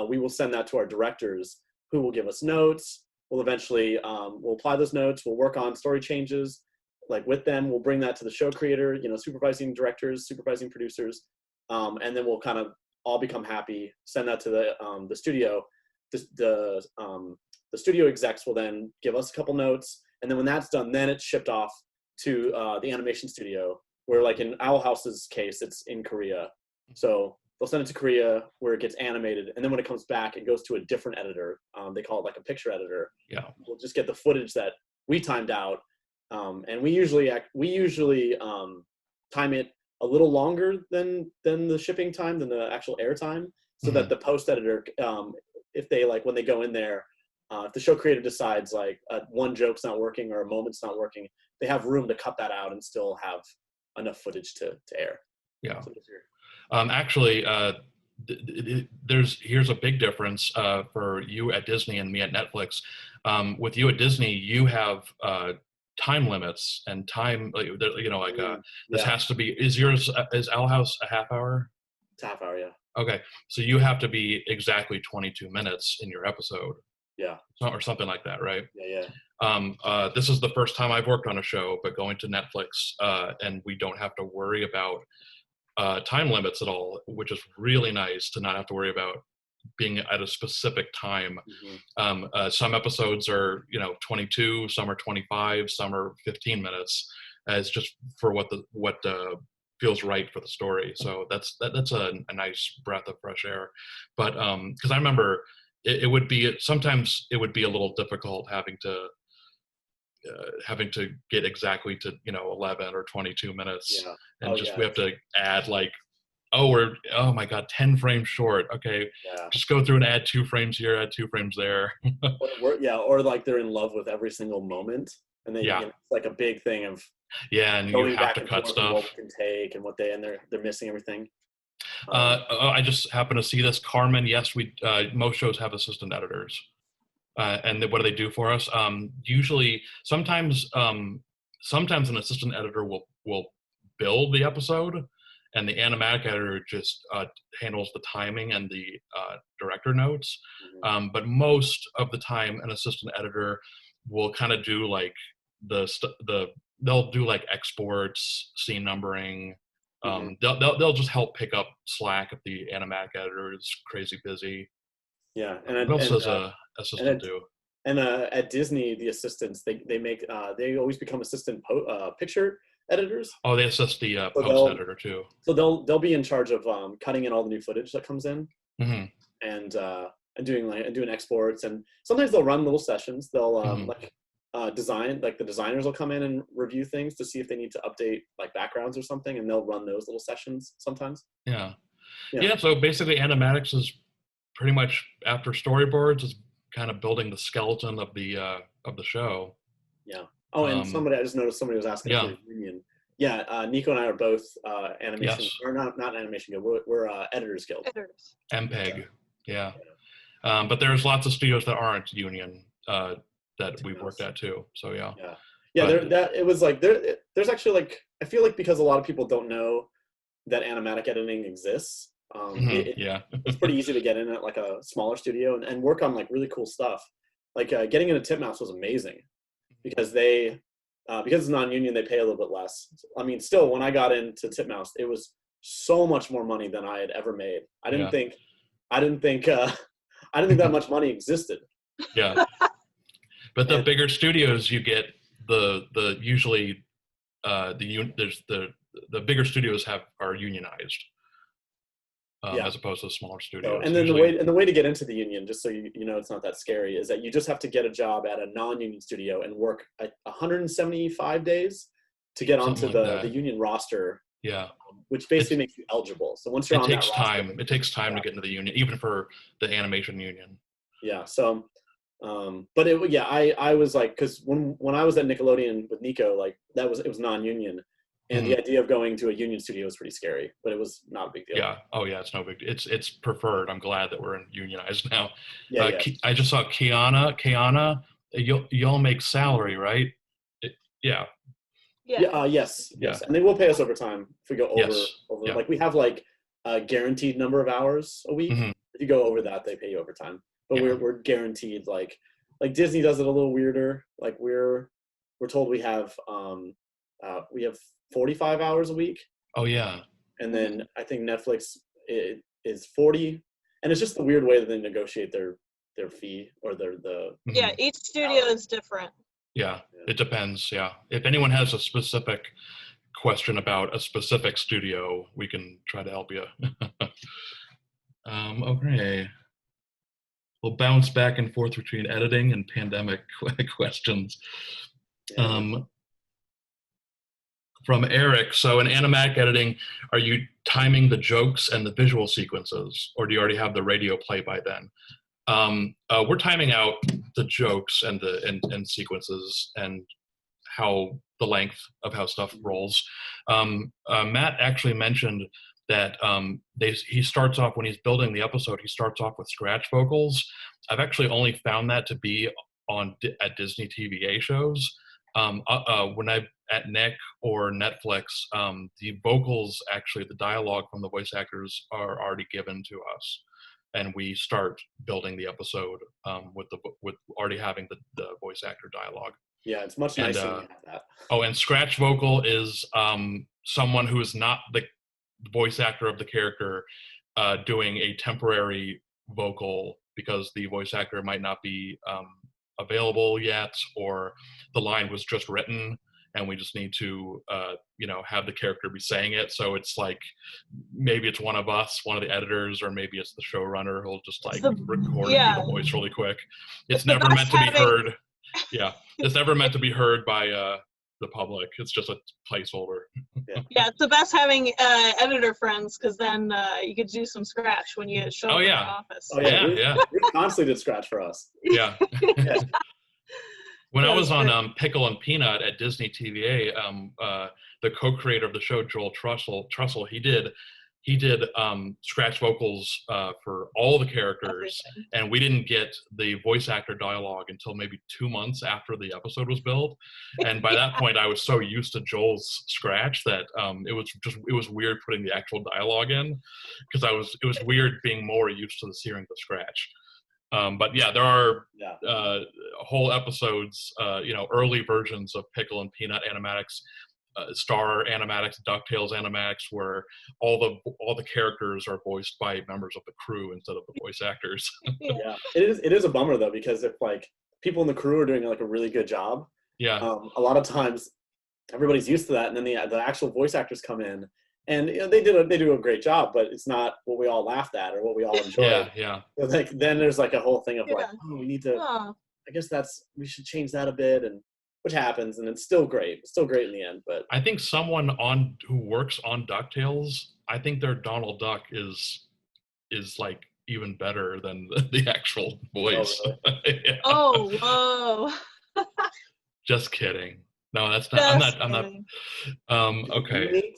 B: we will send that to our directors, who will give us notes. We'll eventually, we'll apply those notes. We'll work on story changes, like with them. We'll bring that to the show creator, supervising directors, supervising producers, and then we'll kind of all become happy. Send that to the studio. The studio execs will then give us a couple notes, and then when that's done, then it's shipped off to the animation studio, where, like in Owl House's case, it's in Korea. So they'll send it to Korea, where it gets animated, and then when it comes back, it goes to a different editor. They call it like a picture editor.
A: Yeah.
B: We'll just get the footage that we timed out, and we usually time it a little longer than the shipping time, than the actual air time, so that the post editor, if they when they go in there, if the show creator decides one joke's not working or a moment's not working, they have room to cut that out and still have enough footage to air.
A: Yeah. Actually, here's a big difference for you at Disney and me at Netflix. With you at Disney, you have time limits and time, this has to be, is Owl House a half hour?
B: It's a half hour, yeah.
A: Okay, so you have to be exactly 22 minutes in your episode.
B: Yeah.
A: Or something like that, right?
B: Yeah.
A: This is the first time I've worked on a show, but going to Netflix, and we don't have to worry about time limits at all, which is really nice to not have to worry about being at a specific time. Some episodes are 22, some are 25, some are 15 minutes. It's just for what feels right for the story. So that's a nice breath of fresh air. But because I remember it would be sometimes it would be a little difficult having to get exactly to 11 or 22 minutes, and we have to add oh my god, 10 frames short. Okay, just go through and add 2 frames here, add 2 frames there.
B: or they're in love with every single moment, and then it's like a big thing of
A: and you have to cut stuff,
B: what can take, and they're missing everything.
A: I just happen to see this, Carmen. Yes, we most shows have assistant editors. And what do they do for us? Usually, sometimes an assistant editor will build the episode, and the animatic editor just handles the timing and the director notes. But most of the time, an assistant editor will kind of do they'll do exports, scene numbering. They'll just help pick up slack if the animatic editor is crazy busy.
B: Yeah,
A: and what else does a assistant do?
B: And at Disney, the assistants they always become assistant picture editors.
A: Oh, they assist the post editor too.
B: So they'll be in charge of cutting in all the new footage that comes in, and doing exports, and sometimes they'll run little sessions. They'll design, the designers will come in and review things to see if they need to update backgrounds or something, and they'll run those little sessions sometimes.
A: Yeah. So basically, Animatics is pretty much, after storyboards, is kind of building the skeleton of the show. Yeah.
B: Oh, and I just noticed somebody was asking for the union. Yeah, Nico and I are both animation, or not animation guild. We're editors guild.
C: Editors.
A: MPEG. Yeah. But there's lots of studios that aren't union that we've worked at too. So yeah. There's actually I feel because a lot of people don't know that animatic editing exists. It's pretty easy to get in at a smaller studio and work on really cool stuff. Getting into Titmouse was amazing because because it's non-union, they pay a little bit less. I mean, still, when I got into Titmouse, it was
B: so much more money than I had ever made. I didn't
A: Yeah.
B: think I didn't think that much money existed.
A: Yeah. But the
B: And-
A: bigger studios, you get the usually the bigger studios are unionized,
B: Yeah.
A: as opposed to smaller
B: So,
A: studios.
B: and then
A: Usually,
B: the way to get into the union, just so you know it's not that scary, is that you just have to get a job at a non-union studio and work 175 days to get onto
A: something like
B: the
A: that.
B: union roster,
A: Yeah.
B: which basically makes you eligible. So once you're
A: It
B: on
A: takes
B: that roster,
A: time. It takes time to get into the union, even for the animation union.
B: yeah. So, but I was like, because when I was at Nickelodeon with Nico, like it was non-union, and the idea of going to a union studio was pretty scary, but it was not a big deal.
A: Yeah. Oh yeah, it's no big. It's preferred. I'm glad that we're unionized now.
B: Yeah, yeah.
A: I just saw Kiana. Y'all make salary, right? Yeah.
C: Yeah.
B: Yes,
A: Yeah.
B: and they will pay us overtime if we go over.
A: Yes. Yeah.
B: Like we have like a guaranteed number of hours a week.
A: Mhm.
B: If you go over that, they pay you overtime. But
A: Yeah.
B: we're guaranteed, like Disney does it a little weirder. Like we're told we have 45 hours a week,
A: Oh yeah.
B: and then I think Netflix is 40, and it's just the weird way that they negotiate their fee or the
C: Yeah, each studio is different.
A: Yeah, it depends. Yeah. If anyone has a specific question about a specific studio, we can try to help you. Okay. We'll bounce back and forth between editing and pandemic questions. From Eric, so in animatic editing, are you timing the jokes and the visual sequences, or do you already have the radio play by then? We're timing out the jokes and the sequences and how the length of how stuff rolls. Matt actually mentioned that he starts off, when he's building the episode, he starts off with scratch vocals. I've actually only found that to be at Disney TVA shows. When I'm at Nick or Netflix, the vocals, actually the dialogue from the voice actors are already given to us, and we start building the episode with already having the voice actor dialogue.
B: Yeah, it's much nicer when you have that.
A: Oh, and scratch vocal is someone who is not the voice actor of the character doing a temporary vocal because the voice actor might not be available yet, or the line was just written and we just need to have the character be saying it. So it's like maybe it's one of us, one of the editors, or maybe it's the showrunner who'll just record and do the voice really quick. It's never meant to be heard. Yeah, it's never meant to be heard by the public. It's just a placeholder.
C: Yeah, it's the best having editor friends, because then you could do some scratch when you show up in the office.
B: Oh yeah,
A: yeah.
B: Ruth constantly did scratch for us.
A: Yeah. When I was on Pickle and Peanut at Disney TVA, the co-creator of the show, Joel Trussell, he did scratch vocals for all the characters, and we didn't get the voice actor dialogue until maybe 2 months after the episode was built. And by that point, I was so used to Joel's scratch that it was weird putting the actual dialogue in, because it was weird being more used to hearing the scratch. But yeah, there are whole episodes, early versions of Pickle and Peanut Animatics, Star Animatics, DuckTales Animatics, where all the characters are voiced by members of the crew instead of the voice actors.
B: Yeah, it is a bummer though, because if like people in the crew are doing like a really good job,
A: yeah,
B: a lot of times everybody's used to that, and then the actual voice actors come in, and they do a great job, but it's not what we all laughed at or what we all enjoyed.
A: Yeah.
B: So like then there's like a whole thing of like, oh, we need to. I guess we should change that a bit, and which happens, and it's still great. It's still great in the end. But
A: I think someone who works on DuckTales, I think their Donald Duck is like even better than the actual voice.
B: Oh, really?
A: Yeah.
C: Oh, whoa.
A: Just kidding. No, that's not. I'm not. Okay.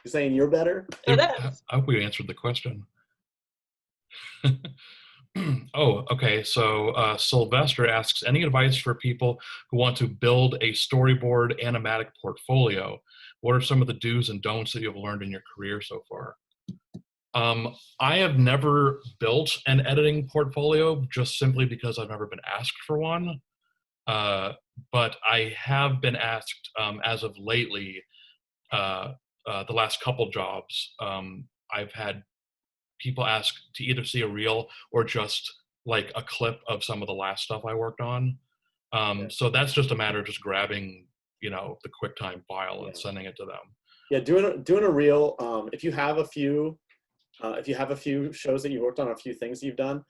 B: You're saying you're better?
C: It is.
A: I hope we answered the question. Oh, okay. So Sylvester asks, any advice for people who want to build a storyboard animatic portfolio? What are some of the do's and don'ts that you have learned in your career so far? I have never built an editing portfolio, just simply because I've never been asked for one. But I have been asked as of lately the last couple jobs, I've had people ask to either see a reel or just like a clip of some of the last stuff I worked on. So that's just a matter of just grabbing, you know, the QuickTime file and sending it to them.
B: Yeah, doing a reel. If you have a few shows that you've worked on, a few things you've done,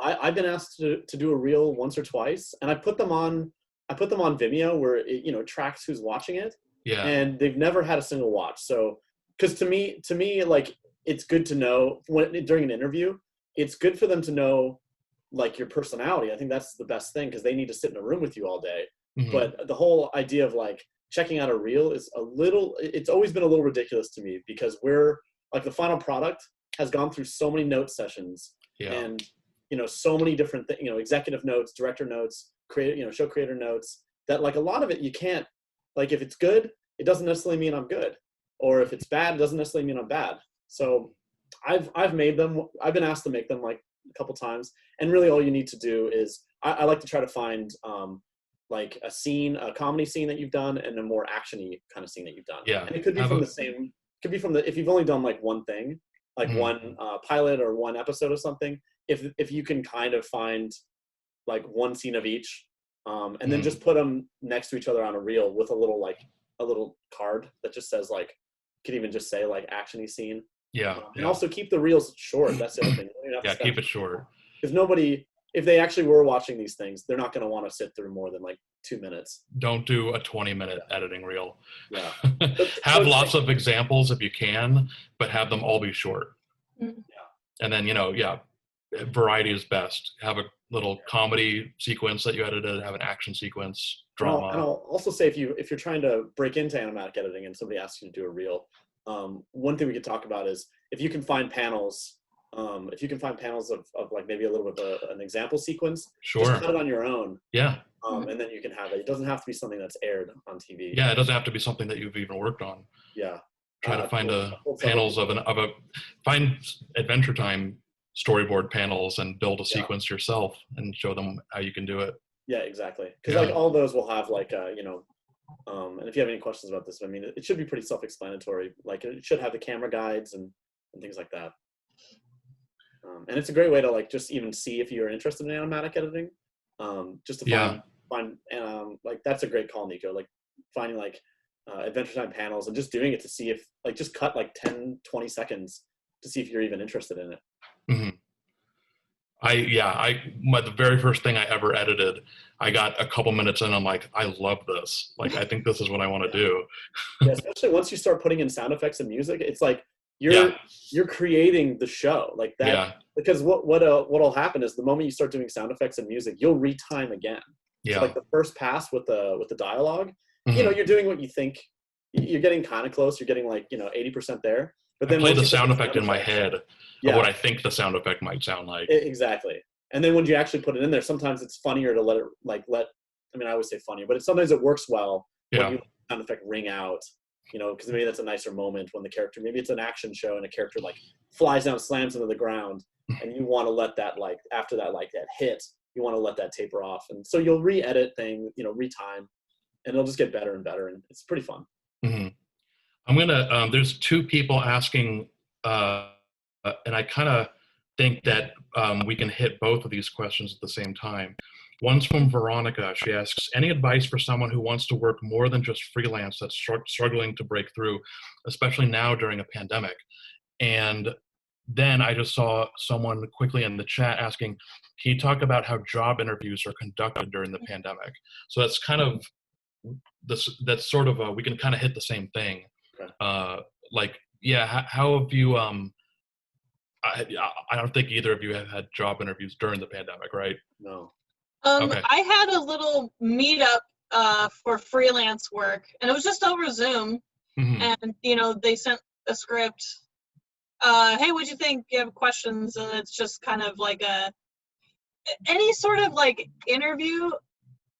B: I've been asked to do a reel once or twice, and I put them on Vimeo where it, you know, tracks who's watching it.
A: Yeah.
B: And they've never had a single watch. So, because to me, like, it's good to know during an interview, it's good for them to know like your personality. I think that's the best thing, because they need to sit in a room with you all day. But the whole idea of like checking out a reel is it's always been a little ridiculous to me, because we're like, the final product has gone through so many note sessions and, you know, so many different things, you know, executive notes, director notes, show creator notes, that like a lot of it you can't, like, if it's good, it doesn't necessarily mean I'm good, or if it's bad, it doesn't necessarily mean I'm bad. So I've made them. I've been asked to make them like a couple times, and really all you need to do is I like to try to find like a comedy scene that you've done and a more actiony kind of scene that you've done.
A: Yeah.
B: And it could be from the same. Could be from if you've only done like one thing, like one pilot or one episode of something. If you can kind of find like one scene of each, and then just put them next to each other on a reel with a little card that just says like, could even just say like actiony scene.
A: Yeah.
B: And also keep the reels short. That's the other thing.
A: Keep it short.
B: Because if they actually were watching these things, they're not going to want to sit through more than like 2 minutes.
A: Don't do a 20-minute editing reel.
B: Yeah.
A: Have lots of examples if you can, but have them all be short.
B: Yeah.
A: And then, you know, variety is best. Have a little comedy sequence that you edited, have an action sequence, drama.
B: And I'll also say, if you're trying to break into animatic editing and somebody asks you to do a reel, one thing we could talk about is if you can find panels, of like maybe a little bit of an example sequence, just cut it on your own.
A: Yeah.
B: And then you can have it. It doesn't have to be something that's aired on TV.
A: Yeah, it doesn't have to be something that you've even worked on.
B: Yeah.
A: Try to find panels find Adventure Time storyboard panels and build a sequence yourself and show them how you can do it.
B: Yeah, exactly. Because like all those will have like you know, and if you have any questions about this, I mean, it should be pretty self-explanatory. Like it should have the camera guides and things like that. And it's a great way to like just even see if you're interested in animatic editing. Just to find like, that's a great call, Nico. Like finding like Adventure Time panels and just doing it to see if like, just cut like 10-20 seconds to see if you're even interested in it.
A: The very first thing I ever edited, I got a couple minutes in, I'm like, I love this. Like, I think this is what I want to do.
B: Yeah, especially once you start putting in sound effects and music, it's like you're creating the show like that. Yeah. Because what'll happen is the moment you start doing sound effects and music, you'll retime again.
A: Yeah.
B: So like the first pass with the dialogue, you know, you're doing what you think. You're getting kind of close. You're getting like, you know, 80% there. But then
A: I play the sound effect in my head of what I think the sound effect might sound like.
B: Exactly. And then when you actually put it in there, sometimes it's funnier to let it I mean, I always say funnier, but sometimes it works well when you let the sound effect ring out, you know, because maybe that's a nicer moment when the character, maybe it's an action show and a character like flies down, slams into the ground, and you want to let that like, after that, like that hit, you want to let that taper off. And so you'll re-edit things, you know, retime, and it'll just get better and better. And it's pretty fun.
A: I'm going to, there's two people asking, and I kind of think that we can hit both of these questions at the same time. One's from Veronica. She asks, any advice for someone who wants to work more than just freelance that's struggling to break through, especially now during a pandemic? And then I just saw someone quickly in the chat asking, can you talk about how job interviews are conducted during the pandemic? So that's kind of, that's sort of, we can kind of hit the same thing. How have you, I don't think either of you have had job interviews during the pandemic, right?
B: No.
A: Okay.
C: I had a little meetup for freelance work, and it was just over Zoom. And, you know, they sent a script. Hey, what'd you think? Do you have questions? And it's just kind of like any sort of like interview.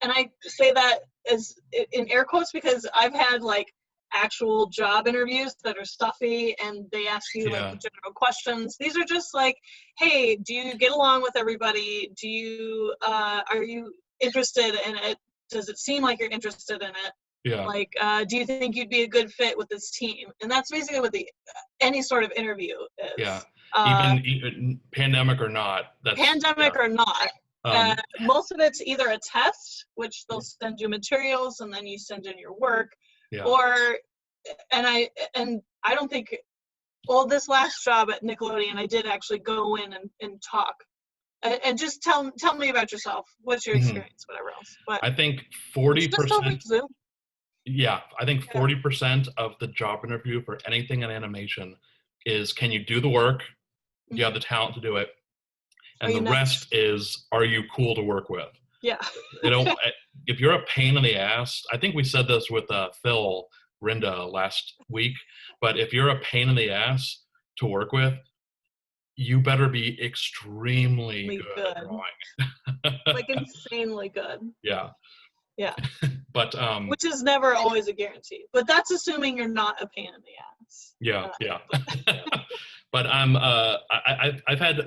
C: And I say that as in air quotes because I've had like actual job interviews that are stuffy and they ask you like general questions. These are just like, hey, do you get along with everybody? Do you are you interested in it? Does it seem like you're interested in it?
A: Yeah.
C: Like, do you think you'd be a good fit with this team? And that's basically what any sort of interview is.
A: Yeah.
C: Uh,
A: Even pandemic or not.
C: pandemic or not.
A: Um,
C: Most of it's either a test, which they'll send you materials and then you send in your work,
A: yeah.
C: or, and I don't think, well, this last job at Nickelodeon, I did actually go in and talk. And just tell me about yourself. What's your experience, whatever else. But
A: I think
C: it's just over
A: 40%.
C: Zoom.
A: Yeah, I think 40% of the job interview for anything in animation is, can you do the work? Do you have the talent to do it? And the rest is, are you cool to work with?
C: Yeah.
A: If you're a pain in the ass, I think we said this with Phil Rinda last week, but if you're a pain in the ass to work with, you better be extremely good at drawing.
C: Like insanely good.
A: Yeah.
C: Yeah.
A: But
C: which is never always a guarantee. But that's assuming you're not a pain in the ass.
A: Yeah, yeah. But I've had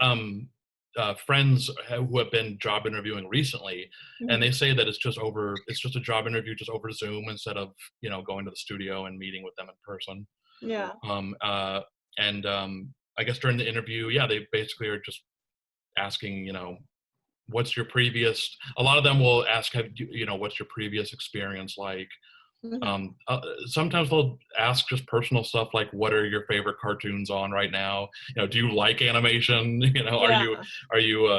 A: friends who have been job interviewing recently, and they say that it's just a job interview just over Zoom instead of, going to the studio and meeting with them in person.
C: Yeah.
A: I guess during the interview, they basically are just asking, what's your previous, a lot of them will ask, what's your previous experience like? Sometimes they'll ask just personal stuff like, what are your favorite cartoons on right now? Do you like animation? Are you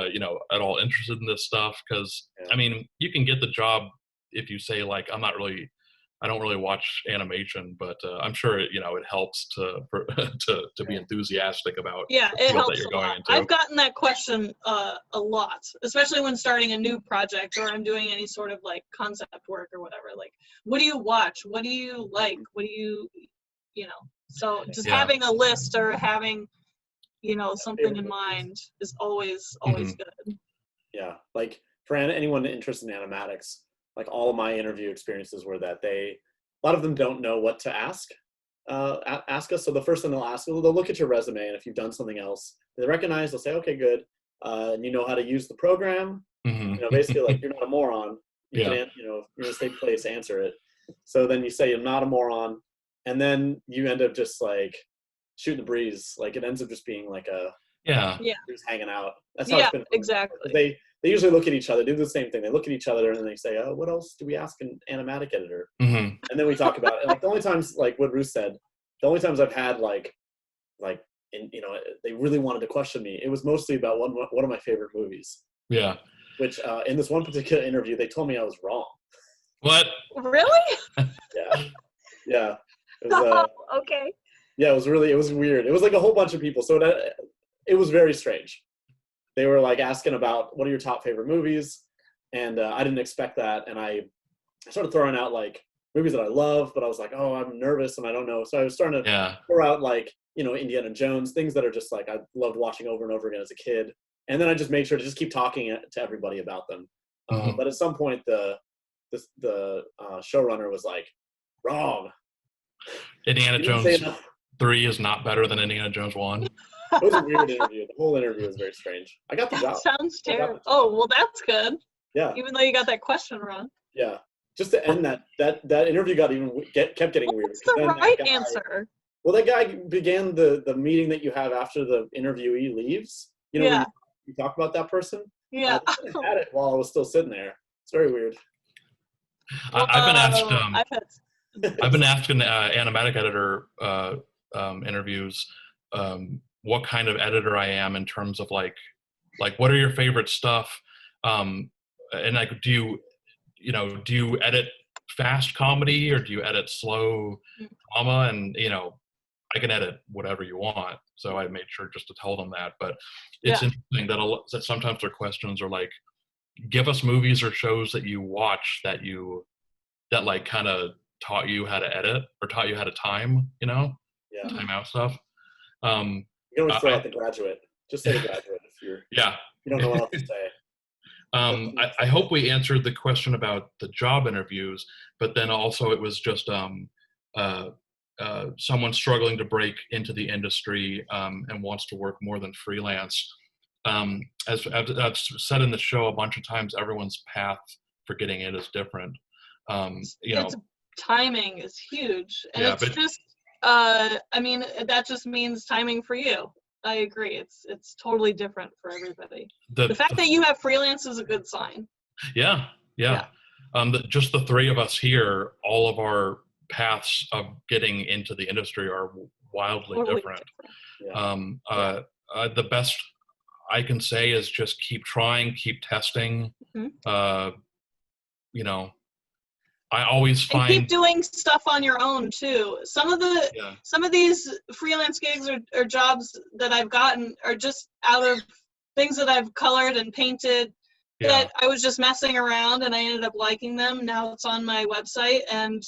A: at all interested in this stuff? Because I mean, you can get the job if you say like, I don't really watch animation, but I'm sure it helps to be enthusiastic about
C: it helps
A: that you're
C: a
A: going
C: lot.
A: into.
C: I've gotten that question a lot, especially when starting a new project or I'm doing any sort of like concept work or whatever. Like, what do you watch? What do you like? What do you so just having a list or having something in mind is always good.
B: Yeah, like for anyone interested in animatics, like all of my interview experiences were that a lot of them don't know what to ask us. So the first thing they'll ask, they'll look at your resume, and if you've done something else they recognize, they'll say, okay, good, and you know how to use the program. Basically like, you're not a moron. You can, you're in a safe place, answer it. So then you say, I'm not a moron, and then you end up just like shooting the breeze. Like it ends up just being like just hanging out. That's how it's been.
C: Exactly.
B: They usually look at each other, do the same thing. They look at each other and then they say, oh, what else do we ask an animatic editor? And then we talk about it. Like the only times, like what Ruth said, the only times I've had they really wanted to question me, it was mostly about one of my favorite movies. Yeah. Which in this one particular interview, they told me I was wrong.
A: What?
C: Really?
B: Yeah. It was,
C: okay.
B: Yeah, it was weird. It was like a whole bunch of people. So it was very strange. They were like asking about, what are your top favorite movies? And I didn't expect that. And I started throwing out like movies that I love, but I was like, oh, I'm nervous and I don't know. So I was starting to throw out like, Indiana Jones, things that are just like I loved watching over and over again as a kid. And then I just made sure to just keep talking to everybody about them. But at some point, the showrunner was like, wrong.
A: Indiana Jones 3 is not better than Indiana Jones 1.
B: It was a weird interview. The whole interview was very strange. I got the job.
C: Sounds terrible. Oh, well, that's good.
B: Yeah.
C: Even though you got that question wrong.
B: Yeah. Just to end that interview kept getting weird.
C: What's the right answer?
B: Well, that guy began the meeting that you have after the interviewee leaves. When you talk about that person.
C: Yeah.
B: I had it while I was still sitting there. It's very weird.
A: I've been asked. I've been asking animatic editor interviews what kind of editor I am in terms of like what are your favorite stuff, and like do you edit fast comedy or do you edit slow drama? And I can edit whatever you want, so I made sure just to tell them that. But it's interesting that sometimes their questions are like, give us movies or shows that you watch that like kind of taught you how to edit or taught you how to time time out stuff.
B: You can always throw out The Graduate. Just say The Graduate if you don't know what else to say.
A: I hope we answered the question about the job interviews, but then also it was just someone struggling to break into the industry and wants to work more than freelance. As I've said in the show a bunch of times, everyone's path for getting it is different.
C: timing is huge, and
A: Yeah,
C: it's
A: but
C: just I mean, that just means timing for you. I agree. It's totally different for everybody. The fact that you have freelance is a good sign.
A: yeah. Just the three of us here, all of our paths of getting into the industry are wildly
C: Totally
A: different.
B: Yeah.
A: The best I can say is just keep trying, keep testing.
C: Mhm.
A: You know, I always
C: And
A: find
C: keep doing stuff on your own too. Some of these freelance gigs or jobs that I've gotten are just out of things that I've colored and painted that I was just messing around and I ended up liking them. Now it's on my website, and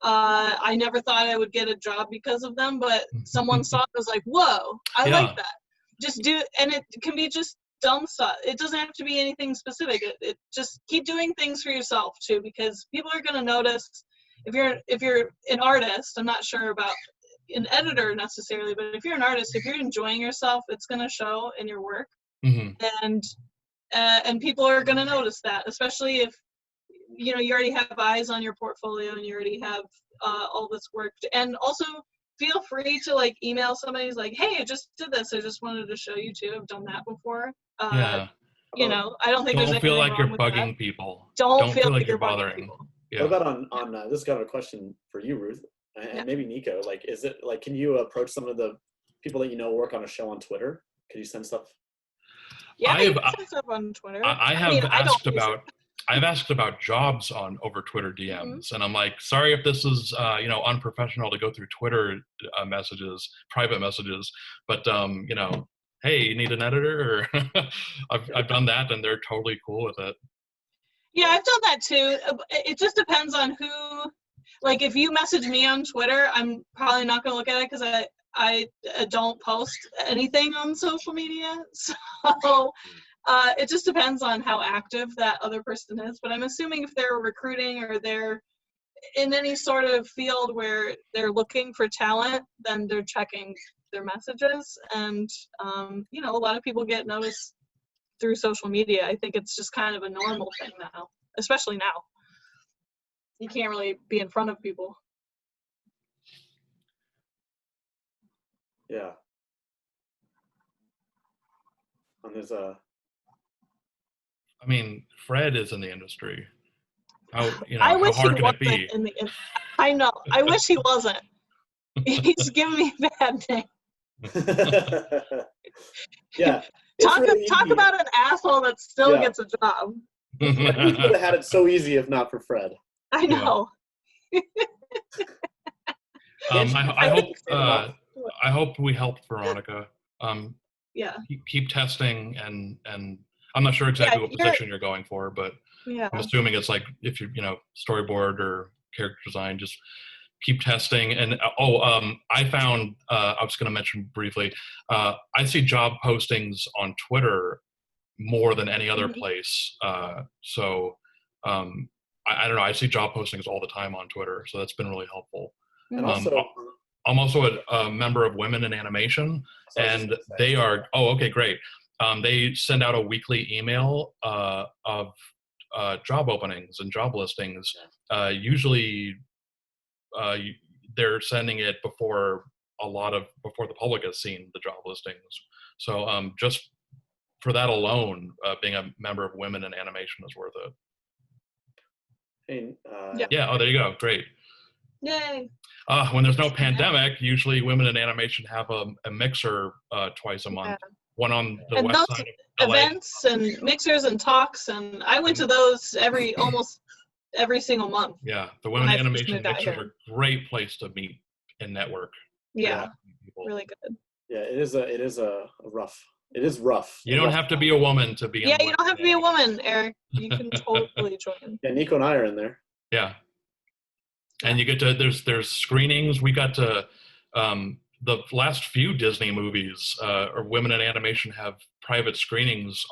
C: I never thought I would get a job because of them, but someone saw it and was like, whoa, I like that. Just do, and it can be just dumb stuff. It doesn't have to be anything specific. It just keep doing things for yourself too, because people are going to notice. If you're an artist, I'm not sure about an editor necessarily, but if you're an artist, if you're enjoying yourself, it's going to show in your work. And people are going to notice that, especially if you already have eyes on your portfolio and you already have all this work. And also feel free to like email somebody who's like, hey, I just did this, I just wanted to show you too, I've done that before. I don't think there's anything wrong with that.
A: Don't feel like you're bugging people.
C: Don't feel
A: like
C: you're
A: bothering
C: people.
B: What about on this is kind of a question for you, Ruth, and maybe Nico. Like, is it like, can you approach some of the people that work on a show on Twitter? Can you send stuff?
C: Yeah, you can send stuff on Twitter.
A: I've asked about jobs over Twitter DMs, and I'm like, sorry if this is unprofessional to go through Twitter messages, private messages, but hey, you need an editor? Or I've done that, and they're totally cool with it.
C: Yeah, I've done that too. It just depends on who. Like, if you message me on Twitter, I'm probably not going to look at it because I don't post anything on social media. So it just depends on how active that other person is. But I'm assuming if they're recruiting or they're in any sort of field where they're looking for talent, then they're checking their messages. And, a lot of people get noticed through social media. I think it's just kind of a normal thing now, especially now. You can't really be in front of people.
B: Yeah. And there's
A: I mean, Fred is in the industry. How
C: wish
A: hard
C: he
A: can it be?
C: I know. I wish he wasn't. He's giving me a bad name.
B: Yeah.
C: Talk about an asshole that still gets a job.
B: We could have had it so easy if not for Fred.
C: I know.
A: I hope we helped Veronica. Keep testing, and I'm not sure exactly what position you're going for, but I'm assuming it's like if you storyboard or character design, just keep testing. And I found I was going to mention briefly, I see job postings on Twitter more than any other place. So I don't know. I see job postings all the time on Twitter, so that's been really helpful.
B: And also,
A: I'm also a member of Women in Animation, and they are okay, great. They send out a weekly email of job openings and job listings. Usually, they're sending it before the public has seen the job listings. So just for that alone, being a member of Women in Animation is worth it. There you go. Great.
C: Yay.
A: When there's no pandemic, usually Women in Animation have a mixer twice a month. One on the west side of LA.
C: Events and mixers and talks, and I went to those almost every single month.
A: Yeah, the Women in Animation mixers are a great place to meet and network.
C: Yeah, really good.
B: Yeah, it is rough. It is rough.
A: You don't have to be a woman to be in.
C: Yeah, you don't have to be a woman, Eric. You can totally join.
B: Yeah, Nico and I are in there.
A: Yeah. And you get to there's screenings. We got to the last few Disney movies or Women in Animation have private screenings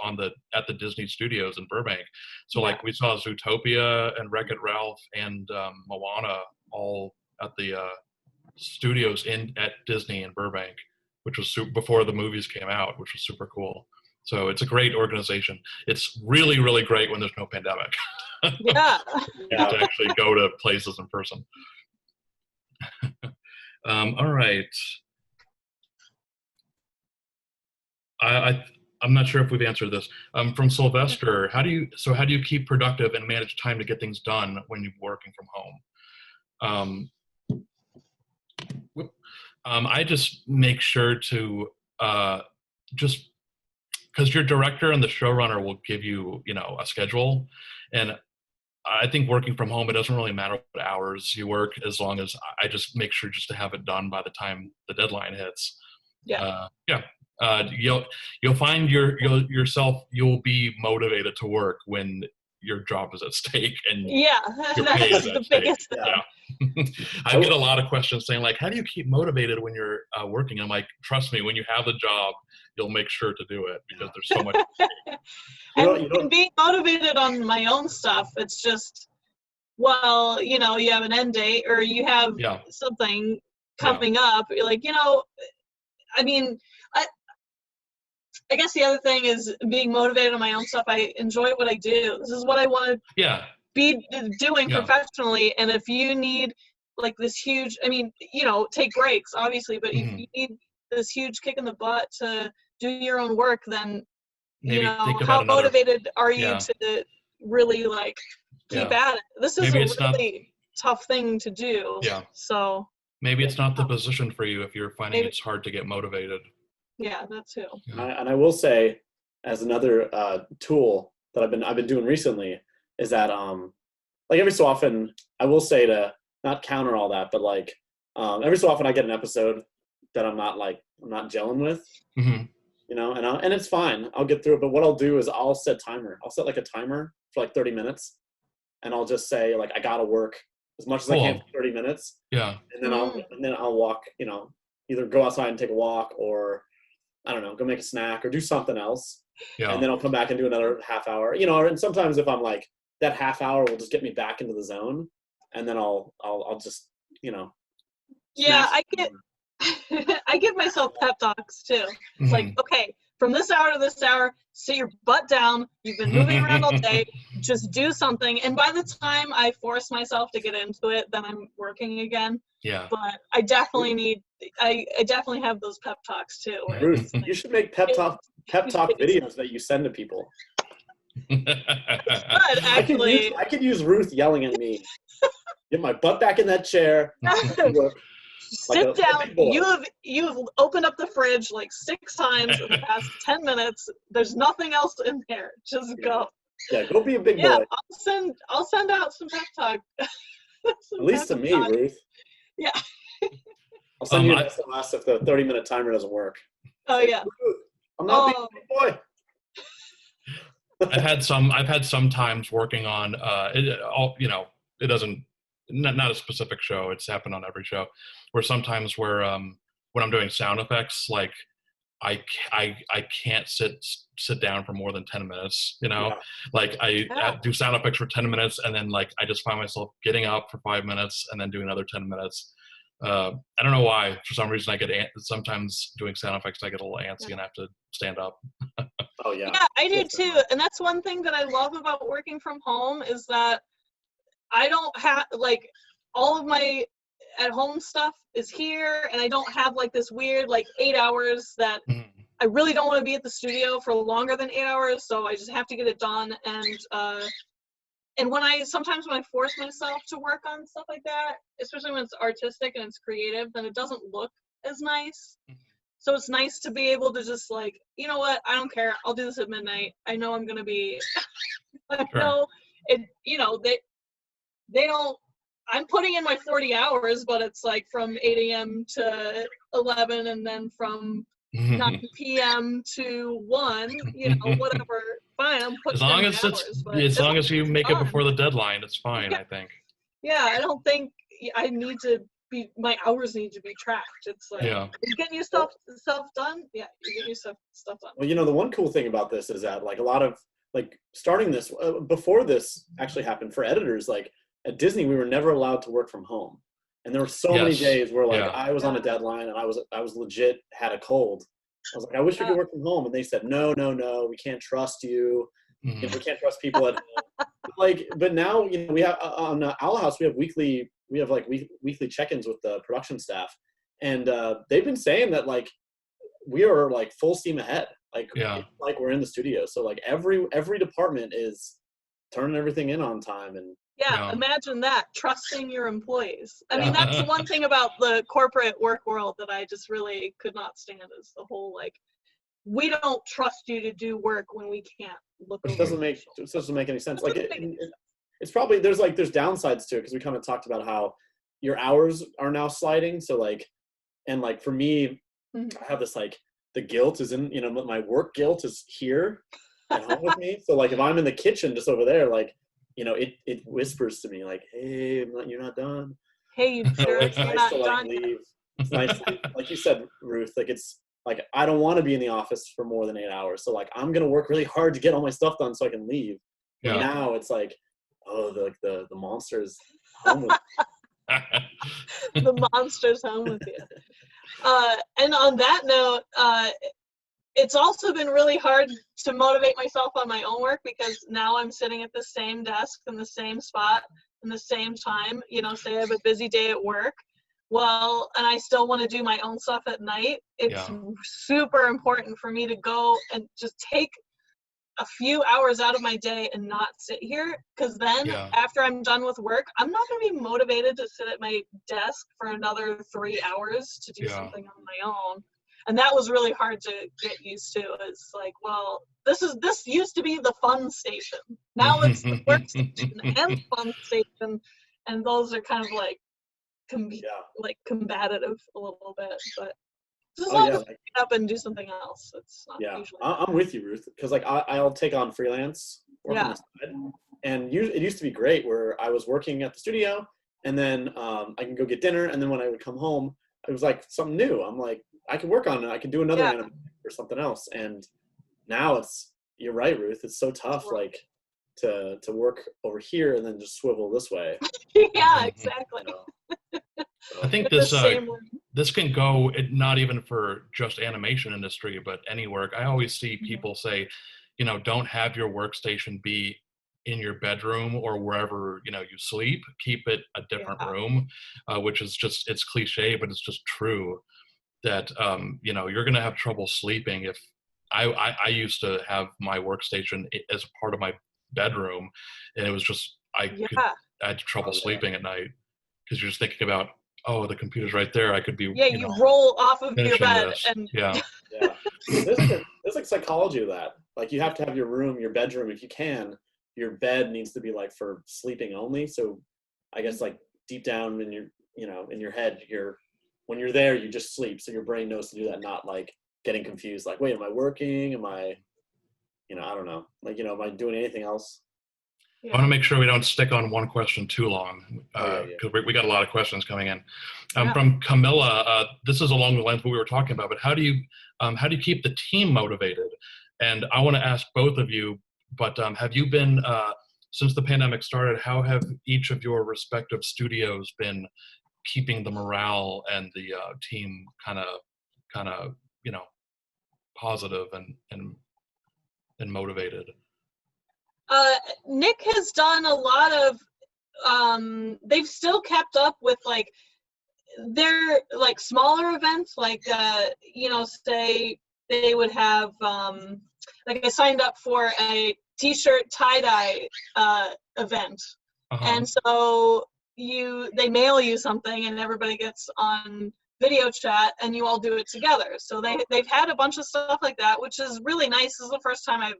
A: at the Disney Studios in Burbank. So like we saw Zootopia and Wreck-It Ralph and Moana all at the studios at Disney in Burbank, which was before the movies came out, which was super cool. So it's a great organization. It's really, really great when there's no pandemic.
C: Yeah.
A: You get to actually go to places in person. All right. I'm not sure if we've answered this. From Sylvester, how do you keep productive and manage time to get things done when you're working from home? I just make sure to just because your director and the showrunner will give you, a schedule, and I think working from home, it doesn't really matter what hours you work, as long as I just make sure just to have it done by the time the deadline hits.
C: Yeah.
A: You'll find yourself, you'll be motivated to work when your job is at stake and
C: Yeah.
A: your pay
C: That's
A: is
C: the
A: at stake.
C: biggest thing.
A: Yeah. I get a lot of questions saying, like, how do you keep motivated when you're working? I'm like, trust me, when you have the job, you'll make sure to do it, because there's so much.
C: And being motivated on my own stuff, it's just, well, you have an end date, or you have something coming up. You're like, I mean, I guess the other thing is being motivated on my own stuff. I enjoy what I do. This is what I want to be doing professionally. And if you need like this huge, I mean, take breaks, obviously, but if you need this huge kick in the butt to do your own work, then,
A: Maybe think
C: how
A: about
C: motivated are you to really like keep at it? This is a really tough thing to do.
A: Yeah.
C: So
A: maybe it's not the position for you if you're finding it's hard to get motivated.
C: Yeah, that too.
B: And I will say, as another tool that I've been doing recently, is that like every so often, I will say, to not counter all that, but like every so often I get an episode that I'm not gelling with, and it's fine. I'll get through it. But what I'll do is I'll set like a timer for like 30 minutes, and I'll just say, like, I gotta work as much as I can for 30 minutes.
A: Yeah.
B: And then I'll walk, either go outside and take a walk, or I don't know, go make a snack or do something else. Yeah. And then I'll come back and do another half hour, and sometimes if I'm like, that half hour will just get me back into the zone, and then I'll just,
C: Yeah, I give myself pep talks too. It's like, okay, from this hour to this hour, sit your butt down. You've been moving around all day. Just do something. And by the time I force myself to get into it, then I'm working again.
A: Yeah.
C: But I definitely I definitely have those pep talks too.
B: Ruth, you should make pep talk videos that you send to people.
C: But actually,
B: I could use Ruth yelling at me. Get my butt back in that chair.
C: Sit down. You have opened up the fridge like 6 times in the past 10 minutes. There's nothing else in there. Just go.
B: Yeah, go be a big boy.
C: I'll send out some pep talk.
B: At least to me, Ruth.
C: Yeah.
B: I'll send you an SMS if the 30-minute timer doesn't work.
C: Oh yeah.
B: I'm not being a big boy.
A: I've had some times working on it doesn't, not a specific show, it's happened on every show, where sometimes when I'm doing sound effects, like I can't sit down for more than 10 minutes, like I do sound effects for 10 minutes, and then like I just find myself getting up for 5 minutes and then doing another 10 minutes. I don't know why. For some reason, sometimes doing sound effects, I get a little antsy and I have to stand up.
B: Oh yeah.
C: Yeah, I do too. And that's one thing that I love about working from home, is that I don't have like all of my at-home stuff is here, and I don't have like this weird like 8 hours that I really don't want to be at the studio for longer than 8 hours, so I just have to get it done. And sometimes when I force myself to work on stuff like that, especially when it's artistic and it's creative, then it doesn't look as nice. So it's nice to be able to just like, you know what, I don't care. I'll do this at midnight. I know I'm going to be, know it, they don't, I'm putting in my 40 hours, but it's like from 8 a.m. to 11, and then from 9 p.m. to 1, whatever. Fine, I'm putting
A: as long as you make it before the deadline, it's fine, I think.
C: Yeah, I don't think I need to be, my hours need to be tracked. It's like, you're getting your stuff done? Yeah, you're getting your stuff done.
B: Well, the one cool thing about this is that like a lot of, like starting this, before this actually happened for editors, like at Disney, we were never allowed to work from home. And there were so many days where like I was on a deadline and I was legit had a cold. I was like, I wish we could work from home. And they said, no, we can't trust you. You know, we can't trust people at home. Like, but now, you know, we have on Owl House, we have weekly check-ins with the production staff. And they've been saying that, like, we are like full steam ahead. Like, like we're in the studio. So like every department is turning everything in on time. And
C: imagine that, trusting your employees. I mean, that's the one thing about the corporate work world that I just really could not stand, is the whole, like, we don't trust you to do work when we can't look over.
B: It doesn't make any sense. Like, it's probably, there's downsides to it, because we kind of talked about how your hours are now sliding. So like, and like for me, I have this, like, the guilt is in, you know, my work guilt is here at home with me. So like, if I'm in the kitchen just over there, like, you know, it whispers to me like, hey, you're not done.
C: Hey, you jerk, you're not done.
B: Leave. It's nice to, like you said, Ruth, like, it's like, I don't want to be in the office for more than 8 hours. So like, I'm going to work really hard to get all my stuff done so I can leave. But now it's like, oh, the monster's home with
C: me. The monster's home with you. And on that note, it's also been really hard to motivate myself on my own work, because now I'm sitting at the same desk in the same spot in the same time. You know, say I have a busy day at work. Well, and I still want to do my own stuff at night. It's super important for me to go and just take a few hours out of my day and not sit here, because then after I'm done with work, I'm not going to be motivated to sit at my desk for another 3 hours to do something on my own. And that was really hard to get used to. It's like, well, this used to be the fun station. Now it's the work station and fun station, and those are kind of like like combative a little bit. But just as long as I get up and do something else, it's not usually.
B: I'm with you, Ruth, because like I'll take on freelance work on the side, and it used to be great where I was working at the studio, and then I can go get dinner, and then when I would come home, it was like something new. I'm like, I can work on it. I can do another anime or something else. And now you're right, Ruth. It's so tough, like to work over here and then just swivel this way.
C: Yeah, exactly.
A: I think this can go, not even for just animation industry, but any work. I always see people say, you know, don't have your workstation be in your bedroom or wherever, you know, you sleep. Keep it a different room, which is just, it's cliche, but it's just true that, you know, you're going to have trouble sleeping. If I used to have my workstation as part of my bedroom, and it was just, I had trouble sleeping at night, because you're just thinking about, oh, the computer's right there. I could be,
C: you roll off of your bed and
B: There's like psychology to that. Like, you have to have your bedroom, if you can. Your bed needs to be like for sleeping only. So I guess like deep down in your, you know, in your head, when you're there, you just sleep. So your brain knows to do that, not like getting confused. Like, wait, am I working? Am I, you know, I don't know. Like, you know, am I doing anything else?
A: I want to make sure we don't stick on one question too long, because we got a lot of questions coming in. From Camilla, this is along the lines of what we were talking about, but how do you keep the team motivated? And I want to ask both of you, but have you been, since the pandemic started, how have each of your respective studios been keeping the morale and the team kind of, you know, positive and motivated?
C: Nick has done a lot of, they've still kept up with like their like smaller events, like, you know, say they would have, like I signed up for a t-shirt tie-dye event. And so they mail you something and everybody gets on video chat and you all do it together. So they've had a bunch of stuff like that, which is really nice. This is the first time I've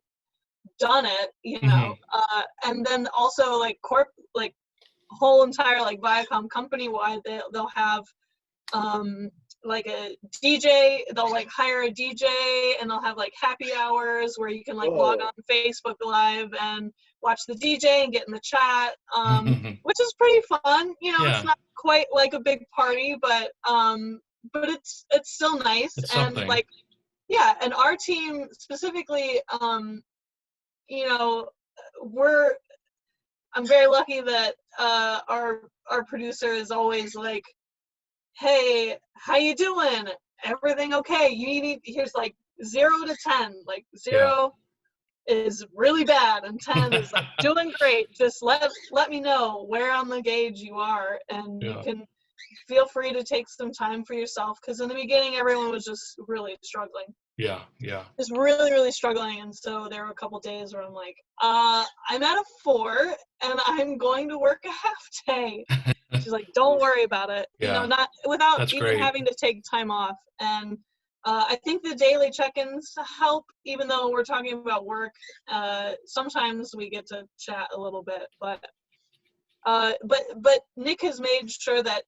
C: done it, you know. And then also like whole entire like Viacom company wide, they'll have like a DJ, they'll like hire a DJ and they'll have like happy hours where you can like log on Facebook Live and watch the DJ and get in the chat, which is pretty fun. You know, it's not quite like a big party, but it's still nice. And like, and our team specifically, you know, I'm very lucky that our producer is always like, hey, how you doing? everything okay? You need, here's like 0 to 10, like 0 is really bad and 10 is like doing great. Just let me know where on the gauge you are, and you can feel free to take some time for yourself, because in the beginning everyone was just really struggling.
A: Yeah.
C: Just really struggling. And so there were a couple days where I'm like, I'm at a 4 and I'm going to work a half day. She's like, don't worry about it. You know, not without
A: That's
C: even
A: great.
C: having to take time off. And I think the daily check-ins help, even though we're talking about work. Sometimes we get to chat a little bit, but Nick has made sure that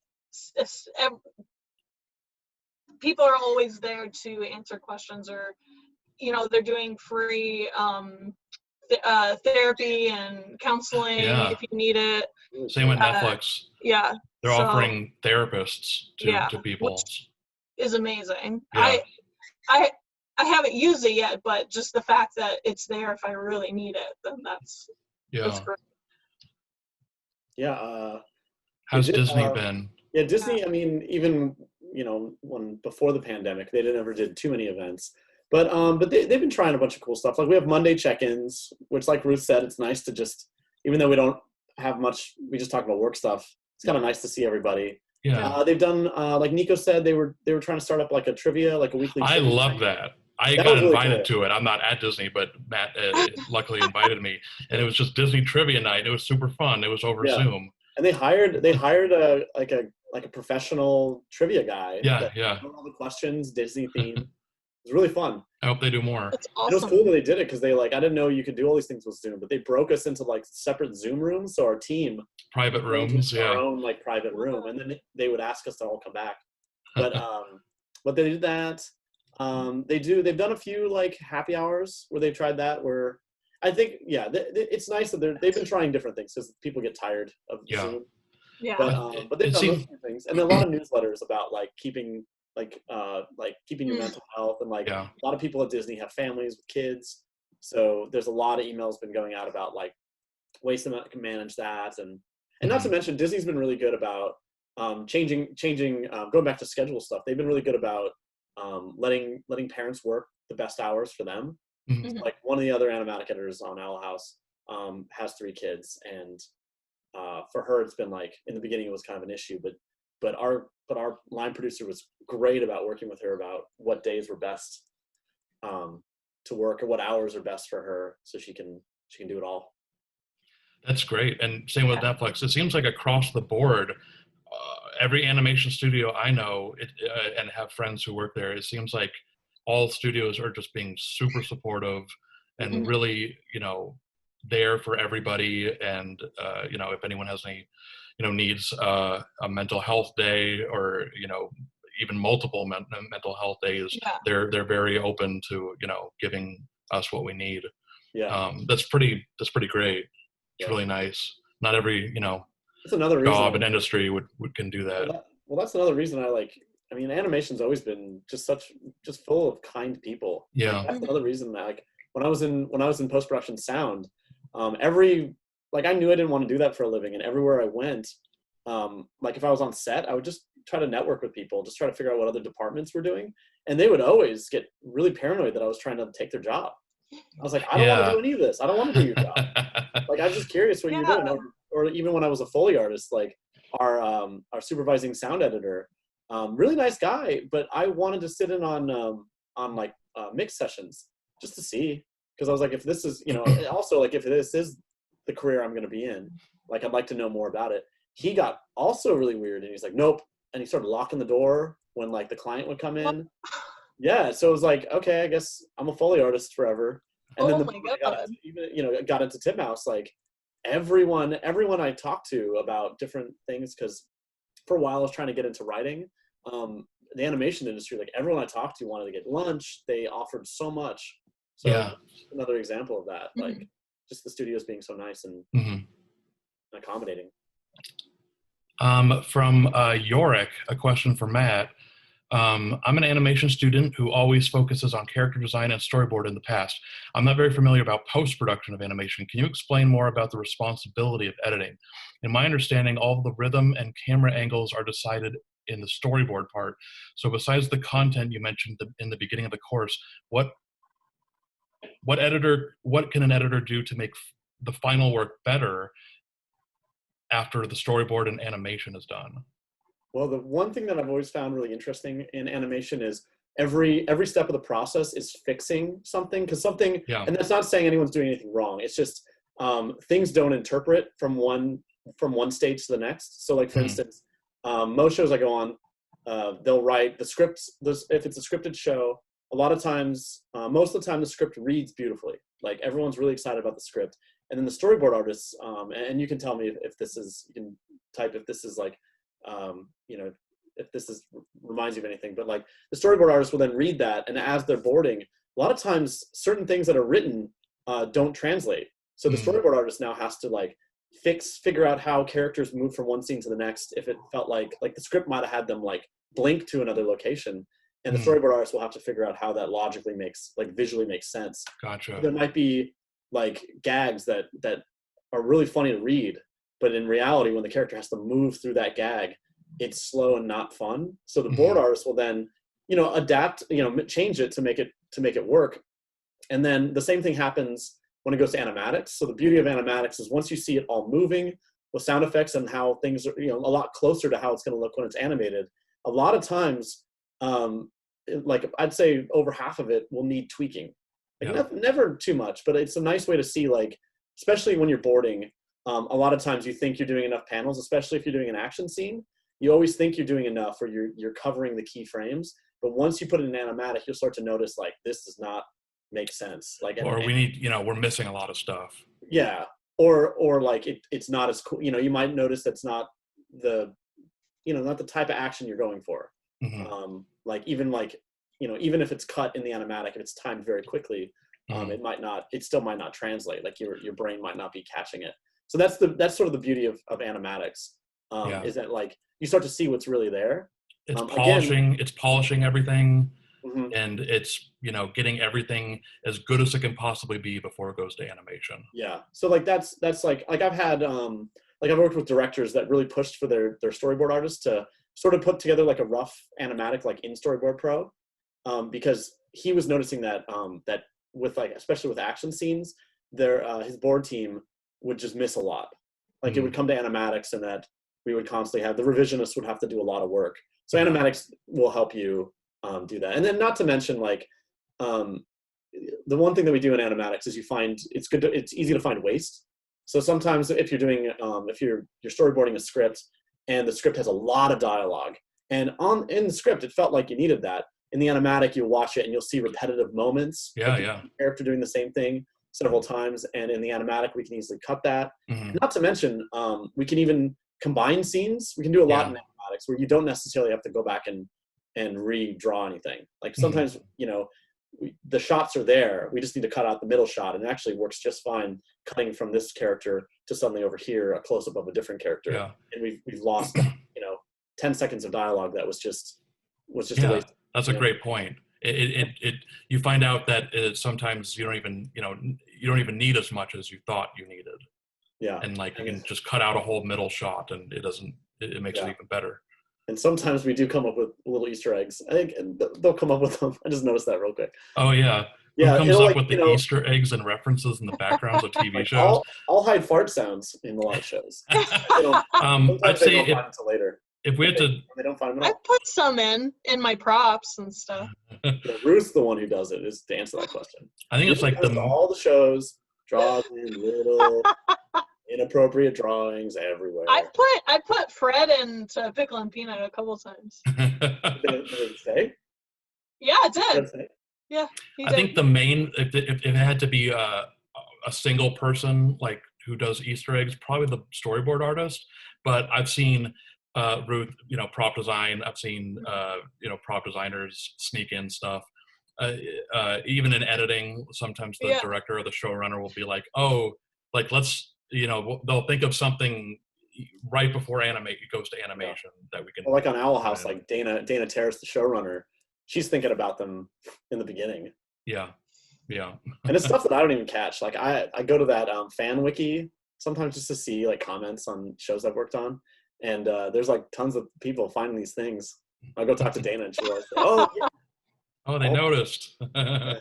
C: people are always there to answer questions, or, you know, they're doing free therapy and counseling if you need it.
A: Same with Netflix.
C: Yeah.
A: They're offering therapists to people.
C: Which is amazing. I haven't used it yet, but just the fact that it's there if I really need it, then that's great.
B: Yeah.
A: How's Disney been?
B: Yeah, Disney, I mean, even, you know, before the pandemic, they never did too many events. But they've been trying a bunch of cool stuff. Like we have Monday check-ins, which, like Ruth said, it's nice to just, even though we don't have much, we just talk about work stuff. It's kind of nice to see everybody.
A: Yeah.
B: They've done, like Nico said, they were trying to start up like a trivia, like a weekly.
A: I love that. I got invited to it. I'm not at Disney, but Matt luckily invited me, and it was just Disney trivia night. It was super fun. It was over Zoom.
B: And they hired a professional trivia guy.
A: Yeah.
B: All the questions, Disney themed. It was really fun.
A: I hope they do more.
C: That's awesome.
B: It was cool that they did it, because they I didn't know you could do all these things with Zoom, but they broke us into like separate Zoom rooms. So our team
A: private rooms,
B: our own like private room, and then they would ask us to all come back. But they did that. They've done a few like happy hours where they've tried that. Where I think it's nice that they've been trying different things, because people get tired of Zoom.
C: Yeah.
B: But they've done those things, and then a lot of newsletters about like keeping your mental health, and like a lot of people at Disney have families with kids, so there's a lot of emails been going out about like ways to manage that, and not to mention Disney's been really good about changing going back to schedule stuff. They've been really good about letting parents work the best hours for them. Like one of the other animatic editors on Owl House has 3 kids, and for her it's been like, in the beginning it was kind of an issue, but our line producer was great about working with her about what days were best to work, or what hours are best for her, so she can do it all.
A: That's great. And same with Netflix. It seems like across the board, every animation studio I know and have friends who work there, it seems like all studios are just being super supportive and really, you know, there for everybody. And, you know, if anyone has any, you know, needs a mental health day, or, you know, even multiple mental health days, they're very open to, you know, giving us what we need. That's pretty great. It's really nice. Not every, you know,
B: that's another
A: job and industry can do that.
B: Well, that's another reason I mean, animation's always been just full of kind people.
A: Yeah.
B: Like, that's another reason that, like, when I was in post-production sound, I knew I didn't want to do that for a living, and everywhere I went, like if I was on set, I would just try to network with people, just try to figure out what other departments were doing, and they would always get really paranoid that I was trying to take their job. I was like, I don't want to do any of this. I don't want to do your job. Like, I'm just curious what you're doing. Or even when I was a Foley artist, like our supervising sound editor, really nice guy, but I wanted to sit in on mix sessions just to see, because I was like, if this is, you know, also like if this is the career I'm going to be in, like I'd like to know more about it. He got also really weird, and he's like, nope, and he started locking the door when like the client would come in. Yeah, so it was like, okay, I guess I'm a Foley artist forever. And then got into Titmouse, like everyone I talked to about different things, because for a while I was trying to get into writing. The animation industry, like everyone I talked to wanted to get lunch. They offered so much. So another example of that, like just the studios being so nice and accommodating.
A: From Yorick, a question for Matt. I'm an animation student who always focuses on character design and storyboard in the past. I'm not very familiar about post-production of animation. Can you explain more about the responsibility of editing? In my understanding, all of the rhythm and camera angles are decided in the storyboard part. So besides the content you mentioned in the beginning of the course, what can an editor do to make the final work better after the storyboard and animation is done?
B: Well, the one thing that I've always found really interesting in animation is every step of the process is fixing something, because something,
A: Yeah.
B: and that's not saying anyone's doing anything wrong. It's just things don't interpret from one stage to the next. So like, for instance, most shows I go on, they'll write the scripts. If it's a scripted show, a lot of times, most of the time the script reads beautifully. Like everyone's really excited about the script. And then the storyboard artists, and you can tell me if this is, you can type if this is like, if this is reminds you of anything, but like the storyboard artist will then read that, and as they're boarding, a lot of times certain things that are written don't translate. So the storyboard artist now has to like figure out how characters move from one scene to the next. If it felt like the script might have had them like blink to another location, and the storyboard artist will have to figure out how that logically visually makes sense.
A: Gotcha.
B: There might be like gags that are really funny to read, but in reality, when the character has to move through that gag, it's slow and not fun. So the board artist will then, adapt, change it to make it work. And then the same thing happens when it goes to animatics. So the beauty of animatics is once you see it all moving with sound effects and how things are, a lot closer to how it's going to look when it's animated, a lot of times, like I'd say over half of it will need tweaking. Like never too much, but it's a nice way to see, like, especially when you're boarding, a lot of times you think you're doing enough panels, especially if you're doing an action scene. You always think you're doing enough, or you're covering the key frames. But once you put it in animatic, you'll start to notice like this does not make sense. Like,
A: or we need, we're missing a lot of stuff.
B: Yeah, or like it's not as cool. You might notice that's not the, not the type of action you're going for. Like even if it's cut in the animatic, if it's timed very quickly, it still might not translate. Like your brain might not be catching it. So that's sort of the beauty of animatics, is that like you start to see what's really there.
A: It's polishing everything,
B: and
A: it's getting everything as good as it can possibly be before it goes to animation.
B: Yeah. So like that's like I've had I've worked with directors that really pushed for their storyboard artists to sort of put together like a rough animatic like in Storyboard Pro, because he was noticing that that with like, especially with action scenes, his board team would just miss a lot. Like it would come to animatics, and that we would constantly have the revisionists would have to do a lot of work. So animatics will help you do that. And then not to mention like the one thing that we do in animatics is it's easy to find waste. So sometimes if you're doing if you're storyboarding a script and the script has a lot of dialogue, and in the script it felt like you needed that, in the animatic you'll watch it and you'll see repetitive moments. The character doing the same thing several times, and in the animatic we can easily cut that. Not to mention we can even combine scenes. We can do a lot in animatics where you don't necessarily have to go back and redraw anything. Like sometimes the shots are there, we just need to cut out the middle shot, and it actually works just fine cutting from this character to suddenly over here a close-up of a different character, and we've lost 10 seconds of dialogue that was just a waste.
A: That's a great point. You find out that sometimes you don't even need as much as you thought you needed. And like you can just cut out a whole middle shot, and it makes it even better.
B: And sometimes we do come up with little Easter eggs. I think they'll come up with them. I just noticed that real quick.
A: Oh yeah. Who comes up with the Easter eggs and references in the backgrounds of TV shows?
B: I'll hide fart sounds in a lot of shows.
A: I'd say until
B: later.
A: If we had to,
B: they don't find them at all.
C: I put some in my props and stuff.
B: Ruth's the one who does it, is to answer that question.
A: I think it's like
B: all the shows, draws in little inappropriate drawings everywhere.
C: I put Fred into Pickle and Peanut a couple times.
B: Did it say?
C: Yeah, it did. Yeah,
A: I think the main, if it had to be a single person like who does Easter eggs, probably the storyboard artist. But I've seen Ruth, prop design. I've seen prop designers sneak in stuff. Even in editing, sometimes the director or the showrunner will be like, "Oh, like let's." They'll think of something right before it goes to animation that we can.
B: Well, like on Owl House, like Dana Terrace, the showrunner, she's thinking about them in the beginning.
A: Yeah.
B: And it's stuff that I don't even catch. Like I go to that fan wiki sometimes just to see like comments on shows I've worked on, And there's like tons of people finding these things. I go talk to Dana and she'll always say, oh, yeah.
A: Oh, they noticed.
B: Yeah.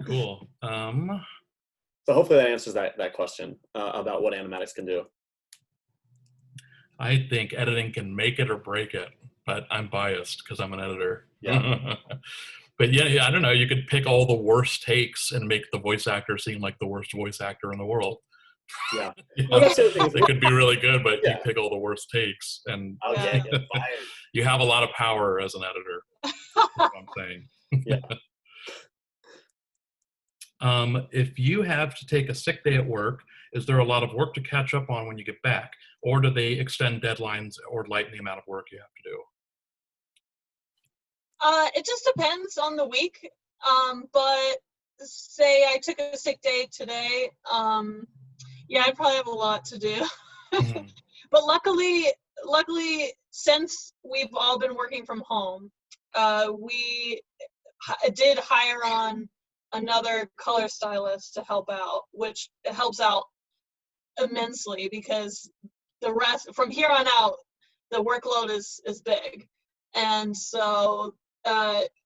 A: Cool.
B: So hopefully that answers that question about what Animatics can do.
A: I think editing can make it or break it, but I'm biased because I'm an editor.
B: Yeah.
A: But yeah, I don't know. You could pick all the worst takes and make the voice actor seem like the worst voice actor in the world.
B: Yeah.
A: You
B: Well,
A: know,
B: that's the other thing is
A: they could be really good, but you
B: Yeah.
A: pick all the worst takes, and
B: oh yeah, get fired.
A: you have a lot of power as an editor. That's what I'm saying.
B: Yeah.
A: If you have to take a sick day at work, is there a lot of work to catch up on when you get back? Or do they extend deadlines or lighten the amount of work you have to do?
C: It just depends on the week. But say I took a sick day today, yeah, I'd probably have a lot to do.
A: Mhm.
C: But luckily, since we've all been working from home, we did hire on another color stylist to help out, which helps out immensely because the rest from here on out, the workload is big. And so,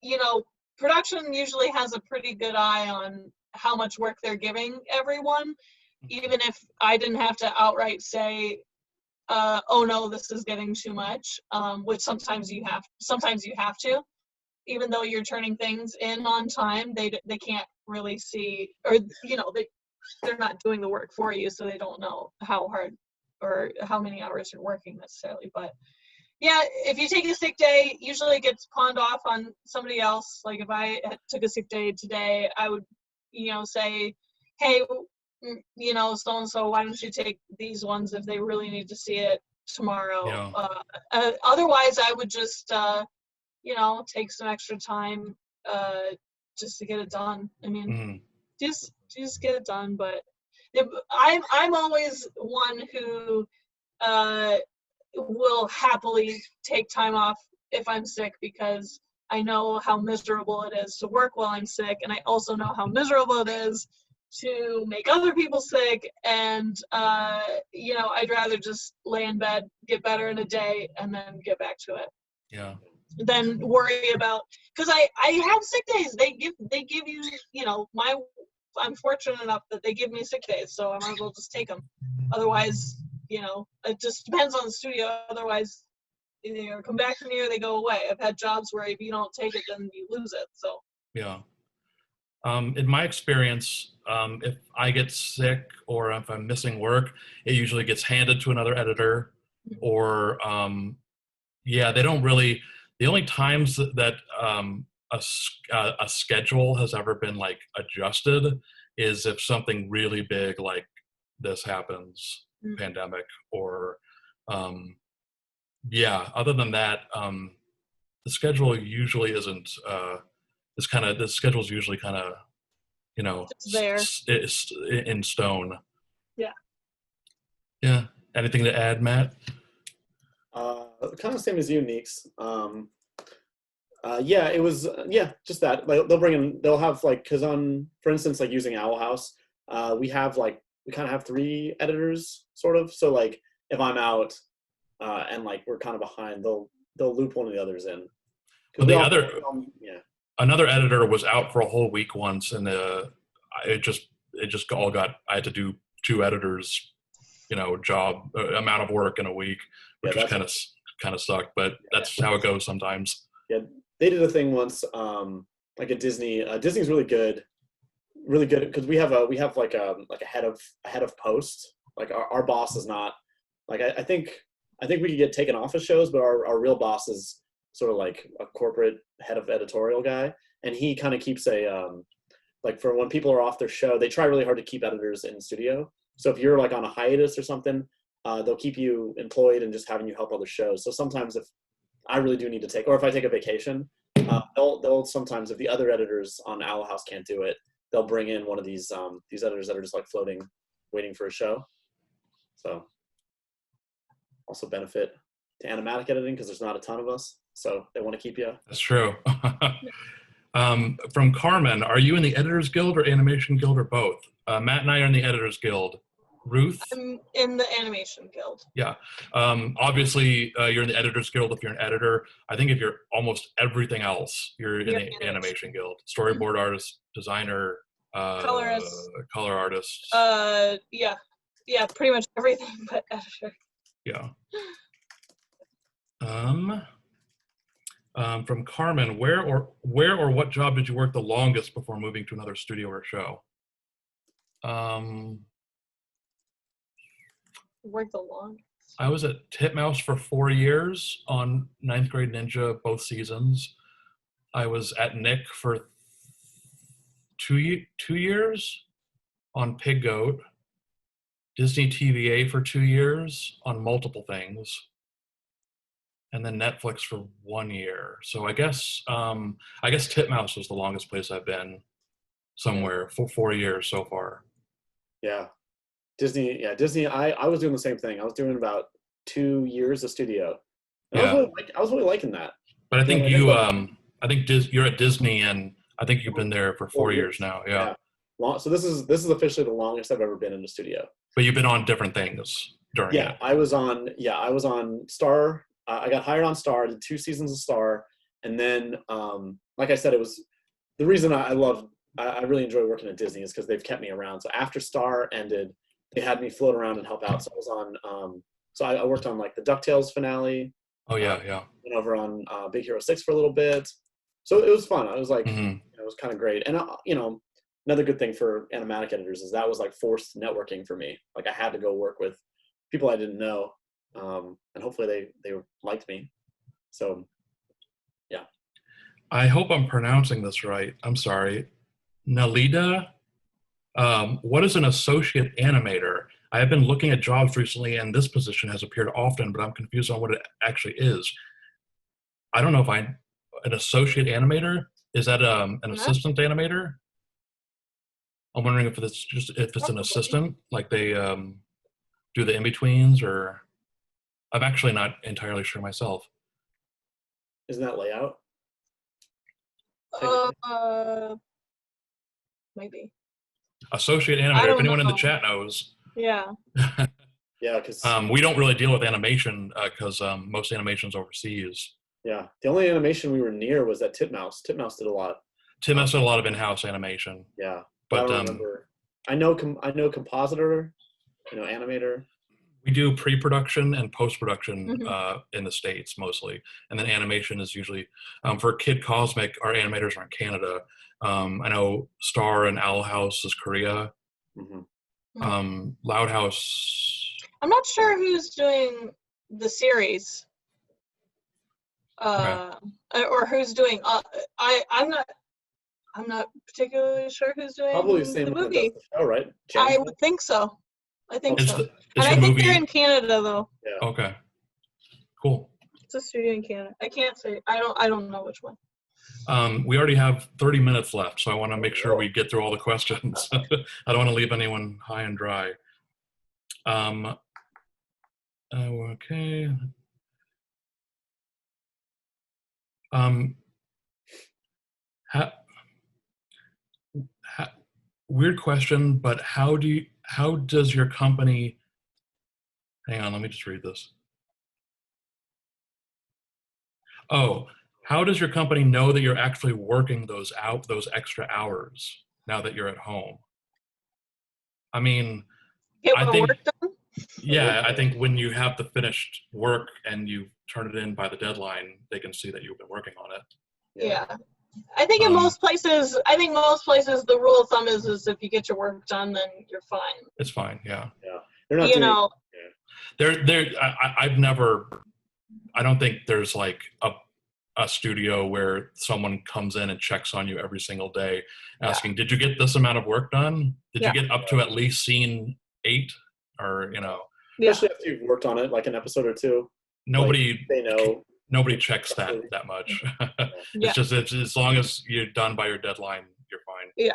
C: you know, production usually has a pretty good eye on how much work they're giving everyone, even if I didn't have to outright say, oh no, this is getting too much, which sometimes you have to, even though you're turning things in on time, they can't really see, or, you know, they're not doing the work for you, so they don't know how hard or how many hours you're working necessarily. But yeah, if you take a sick day, usually it gets pawned off on somebody else. Like if I took a sick day today, I would, you know, say, hey, you know, so-and-so, why don't you take these ones if they really need to see it tomorrow?
A: Yeah.
C: Otherwise, I would just, you know, take some extra time just to get it done. I mean, just get it done. But I'm always one who will happily take time off if I'm sick, because I know how miserable it is to work while I'm sick, and I also know how miserable it is to make other people sick. And you know, I'd rather just lay in bed, get better in a day, and then get back to it.
A: Yeah.
C: Than worry about, because I have sick days. They give you, you know, I'm fortunate enough that they give me sick days, so I might as well just take them. Otherwise, you know, it just depends on the studio. Otherwise, they either come back to me or they go away. I've had jobs where if you don't take it, then you lose it. So
A: Yeah. In my experience, if I get sick or if I'm missing work, it usually gets handed to another editor, or yeah, they don't really. The only times that a schedule has ever been like adjusted is if something really big like this happens, pandemic, or yeah. Other than that, the schedule usually isn't. The schedule's usually kind of, you know,
C: it's there.
A: It's in stone.
C: Yeah.
A: Yeah. Anything to add, Matt?
B: Kind of same as you, Neeks. Yeah, it was, yeah, just that. Like, they'll have like, cause for instance, like using Owl House, we kind of have 3 editors sort of. So like if I'm out, and like we're kind of behind, they'll loop one of the others in.
A: Well, another editor was out for a whole week once, and it just all got. I had to do 2 editors, you know, amount of work in a week, which was kind of sucked. But that's how it goes sometimes.
B: Yeah, they did a thing once, like at Disney. Disney's really good because we have like a head of post. Like our boss is not like I think we could get taken off of shows, but our real boss is sort of like a corporate head of editorial guy, and he kind of keeps like for when people are off their show, they try really hard to keep editors in studio. So if you're like on a hiatus or something, they'll keep you employed and just having you help other shows. So sometimes if I really do need to take, or if I take a vacation, they'll sometimes, if the other editors on Owl House can't do it, they'll bring in one of these editors that are just like floating, waiting for a show. So also benefit to Animatic editing because there's not a ton of us, so they want to keep you.
A: That's true. From Carmen, are you in the Editors Guild or Animation Guild or both? Matt and I are in the Editors Guild. Ruth?
C: I'm in the animation guild.
A: Yeah. Obviously, you're in the Editors Guild if you're an editor. I think if you're almost everything else, you're in the Animation Guild. Storyboard artist, designer,
C: Colorist.
A: color artist.
C: Yeah, pretty much everything but editor.
A: Yeah. From Carmen, where or what job did you work the longest before moving to another studio or show?
C: Worked the longest.
A: I was at Titmouse for 4 years on 9th Grade Ninja, both seasons. I was at Nick for 2 years on Pig Goat. Disney TVA for 2 years on multiple things. And then Netflix for 1 year. So I guess Titmouse was the longest place I've been somewhere for 4 years so far.
B: Yeah. Disney, I was doing the same thing. I was doing about 2 years of studio. And
A: Yeah.
B: I was really liking that.
A: But I think you're at Disney, and I think you've been there for 4 years now. Yeah.
B: So this is officially the longest I've ever been in the studio.
A: But you've been on different things during it.
B: I was on Star. I got hired on Star, did 2 seasons of Star, and then like I said, it was the reason I really enjoy working at Disney is because they've kept me around. So after Star ended, they had me float around and help out. So I was on I worked on like the DuckTales finale.
A: Oh yeah.
B: Went over on Big Hero 6 for a little bit. So it was fun. I was like, it was kind of great. And another good thing for Animatic editors is that was like forced networking for me. Like I had to go work with people I didn't know, and hopefully they liked me. So yeah.
A: I hope I'm pronouncing this right. I'm sorry. Nalida, what is an associate animator? I have been looking at jobs recently, and this position has appeared often, but I'm confused on what it actually is. I don't know if an associate animator, is that an assistant animator? I'm wondering if it's an assistant, like they do the in-betweens, or I'm actually not entirely sure myself.
B: Isn't that layout?
C: Maybe.
A: Associate animator, if anyone in the chat knows.
C: Yeah.
B: Yeah, because
A: we don't really deal with animation because most animation's overseas.
B: Yeah, the only animation we were near was at Titmouse. Titmouse did a lot.
A: Titmouse did a lot of in-house animation.
B: Yeah,
A: but
B: I don't remember. I know compositor, animator.
A: We do pre-production and post-production in the States mostly, and then animation is usually for Kid Cosmic. Our animators are in Canada. I know Star and Owl House is Korea. Loud House.
C: I'm not sure who's doing the series, or who's doing. I'm not particularly sure who's doing
B: probably the same
C: the
B: one
C: movie.
B: that does the show, right?
C: I would think so. I think so.
A: And
C: I think they're in Canada though.
B: Yeah.
A: Okay. Cool.
C: It's a studio in Canada. I can't say. I don't know which one.
A: We already have 30 minutes left, so I want to make sure we get through all the questions. I don't want to leave anyone high and dry. Okay. Weird question, but how does your company, hang on, let me just read this. Oh, how does your company know that you're actually working those extra hours now that you're at home? I mean, I think, yeah, I think when you have the finished work and you turn it in by the deadline, they can see that you've been working on it.
C: Yeah. I think in most places, the rule of thumb is if you get your work done, then you're fine.
A: It's fine, yeah.
B: Yeah. They're not
A: I don't think there's like a studio where someone comes in and checks on you every single day asking, did you get this amount of work done? Did you get up to at least scene 8? Or,
B: Especially after you've worked on it, like an episode or two.
A: Nobody,
B: they know.
A: Nobody checks that much. It's just, as long as you're done by your deadline, you're fine.
C: Yeah.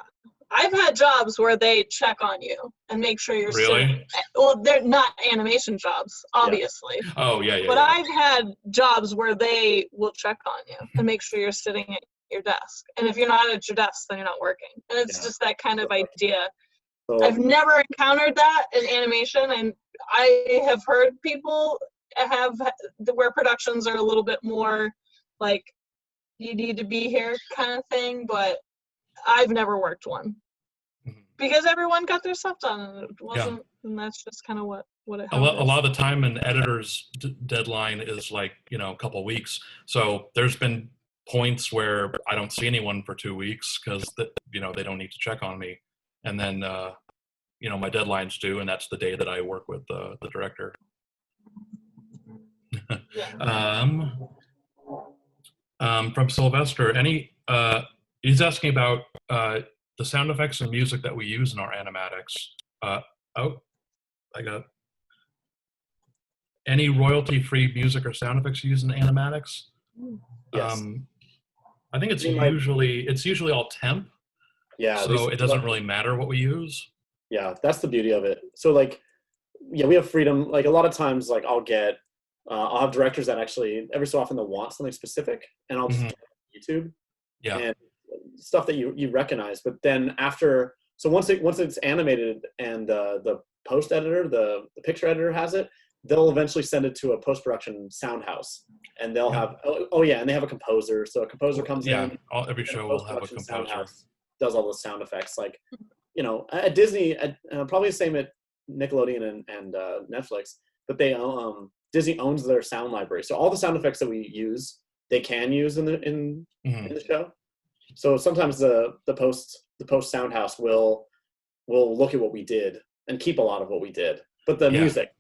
C: I've had jobs where they check on you and make sure you're
A: really?
C: Well, they're not animation jobs, obviously.
A: Yeah. Oh, yeah.
C: But I've had jobs where they will check on you and make sure you're sitting at your desk. And if you're not at your desk, then you're not working. And it's just that kind of idea.
B: So
C: I've never encountered that in animation, and I have heard people have where productions are a little bit more like you need to be here kind of thing, but I've never worked one because everyone got their stuff done, and it wasn't, and that's just kind of what it.
A: A lot of the time, an editor's deadline is like, you know, a couple of weeks. So there's been points where I don't see anyone for 2 weeks because, you know, they don't need to check on me. And then, you know, my deadline's due, and that's the day that I work with the director. From Sylvester, he's asking about the sound effects and music that we use in our animatics. I got any royalty-free music or sound effects used in animatics?
B: yes.
A: I think it's usually all temp.
B: Yeah.
A: So it doesn't really matter what we use.
B: Yeah, that's the beauty of it. So like, yeah, we have freedom. Like a lot of times, like I'll have directors that actually every so often they'll want something specific, and I'll just get it on YouTube.
A: Yeah.
B: And stuff that you recognize. But then after, so once it's animated and the post editor, the picture editor has it, they'll eventually send it to a post-production sound house, and they'll have and they have a composer. So a composer comes in.
A: Every show will have a composer.
B: Does all the sound effects. Like, you know, at Disney, probably the same at Nickelodeon and Netflix, but they Disney owns their sound library. So all the sound effects that we use, they can use in the show. So sometimes the post sound house will look at what we did and keep a lot of what we did. But the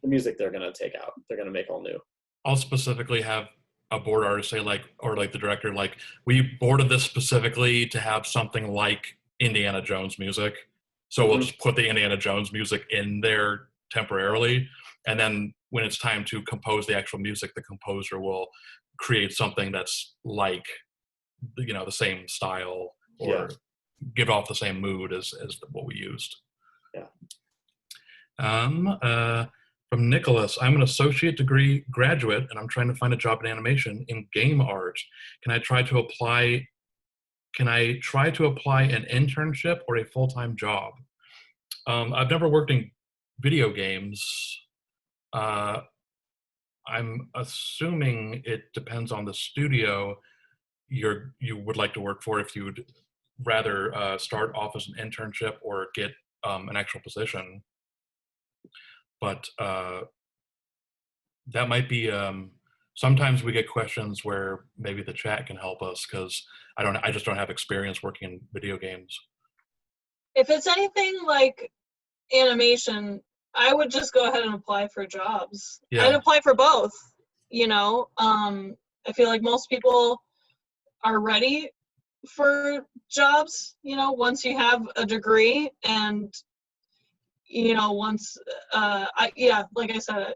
B: music they're gonna take out. They're gonna make all new.
A: I'll specifically have a board artist say or the director, like, we boarded this specifically to have something like Indiana Jones music. So we'll just put the Indiana Jones music in there temporarily. And then when it's time to compose the actual music, the composer will create something that's like, you know, the same style or give off the same mood as what we used.
B: Yeah.
A: From Nicholas, I'm an associate degree graduate and I'm trying to find a job in animation in game art. Can I try to apply an internship or a full-time job? I've never worked in video games. I'm assuming it depends on the studio you would like to work for, if you would rather start off as an internship or get an actual position. But that might be, sometimes we get questions where maybe the chat can help us, because I just don't have experience working in video games.
C: If it's anything like animation, I would just go ahead and apply for jobs.
A: Yeah.
C: I'd apply for both, you know. I feel like most people are ready for jobs, you know, once you have a degree, and you know, once like I said,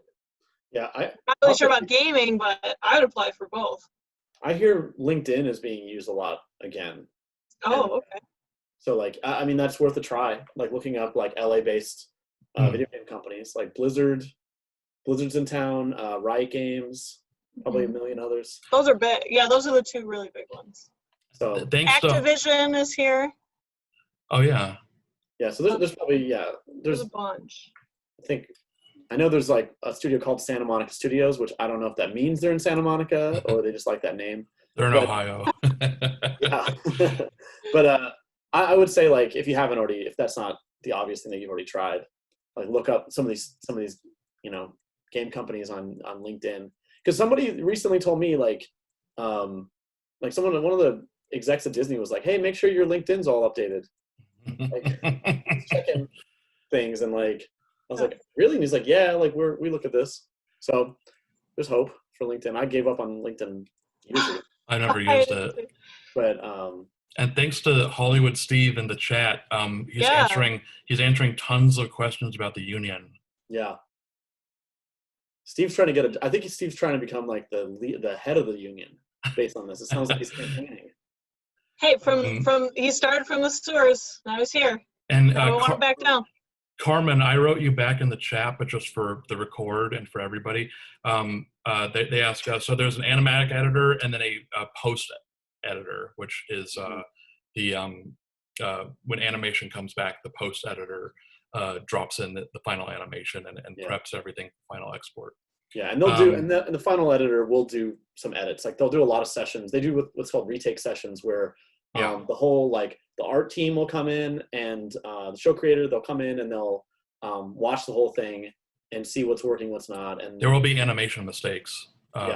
C: I'm not really sure about gaming, but I would apply for both.
B: I hear LinkedIn is being used a lot again.
C: Oh, okay.
B: So like, I mean, that's worth a try. Like looking up like LA-based video game companies, like Blizzard's in town, Riot Games, probably a million others.
C: Those are big. Yeah, those are the two really big ones.
B: So
C: Activision is here.
A: Oh yeah.
B: Yeah, so there's probably there's
C: a bunch.
B: I know there's like a studio called Santa Monica Studios, which I don't know if that means they're in Santa Monica or they just like that name.
A: They're in Ohio.
B: Yeah. But I would say, like, if you haven't already, if that's not the obvious thing that you've already tried, like look up some of these you know, game companies on LinkedIn. Because somebody recently told me like one of the execs at Disney was like, hey, make sure your LinkedIn's all updated. Like checking things, and like I was like, really? And he's like, yeah, like we look at this. So there's hope for LinkedIn. I gave up on LinkedIn usually.
A: I never used it.
B: But
A: and thanks to Hollywood Steve in the chat, he's answering tons of questions about the union.
B: Yeah. Steve's trying to I think Steve's trying to become like the head of the union based on this. It sounds like he's campaigning.
C: Hey, he started from the sewers. Now he's here.
A: And
C: I don't want to back down.
A: Carmen, I wrote you back in the chat, but just for the record and for everybody. They asked us, so there's an animatic editor and then a post editor, which is when animation comes back, the post editor. drops in the final animation and
B: Yeah.
A: preps everything for final export.
B: Yeah, and they'll do, and the final editor will do some edits. Like they'll do a lot of sessions. They do what's called retake sessions, where the whole, like, the art team will come in, and the show creator, they'll come in and they'll watch the whole thing and see what's working, what's not. And
A: there will be animation mistakes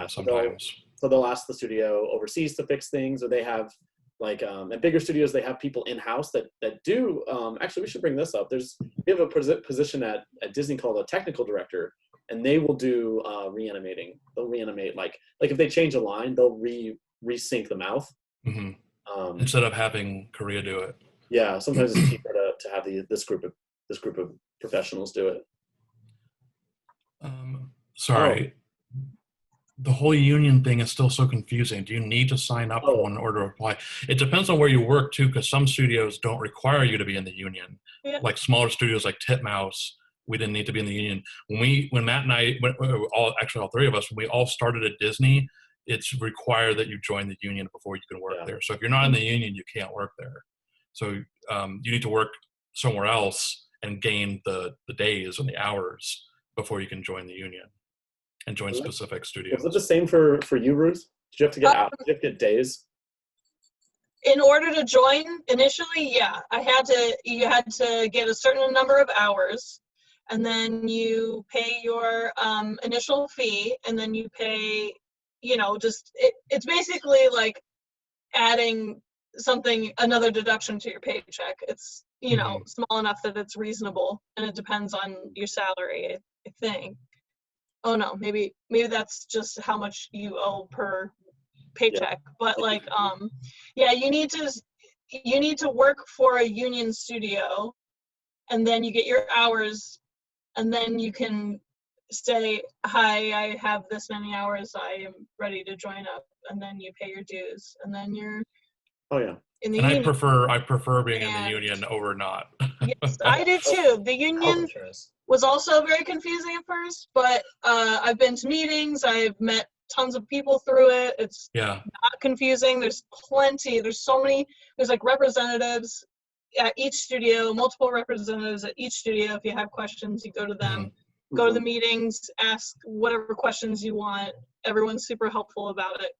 A: sometimes.
B: So they'll ask the studio overseas to fix things, or they have, like, at bigger studios, they have people in-house that do, actually, we should bring this up. We have a position at Disney called a technical director, and they will do reanimating. They'll reanimate, like if they change a line, they'll resync the mouth.
A: Mm-hmm. Instead of having Korea do it.
B: Yeah, sometimes it's cheaper to have this group of professionals do it.
A: Sorry. The whole union thing is still so confusing. Do you need to sign up for one in order to apply? It depends on where you work too, because some studios don't require you to be in the union. Yeah. Like smaller studios like Titmouse, we didn't need to be in the union. When Matt and I, all three of us, when we all started at Disney, it's required that you join the union before you can work there. So if you're not in the union, you can't work there. So you need to work somewhere else and gain the days and the hours before you can join the union and join specific studios.
B: Was it the same for you, Ruth? Did you have to get out? Did you have to get days?
C: In order to join initially, yeah, you had to get a certain number of hours, and then you pay your initial fee, and then you pay, it's basically like adding another deduction to your paycheck. It's, small enough that it's reasonable, and it depends on your salary, I think. Oh no, maybe that's just how much you owe per paycheck. Yeah. But like, you need to work for a union studio, and then you get your hours, and then you can say, hi, I have this many hours, I am ready to join up, and then you pay your dues, and then you're in the union.
A: I prefer being in the union over not.
C: Yes, I do too. The union was also very confusing at first, but I've been to meetings, I've met tons of people through it. It's not confusing. There's like representatives at each studio, multiple representatives at each studio. If you have questions, you go to them. Go to the meetings, ask whatever questions you want. Everyone's super helpful about it.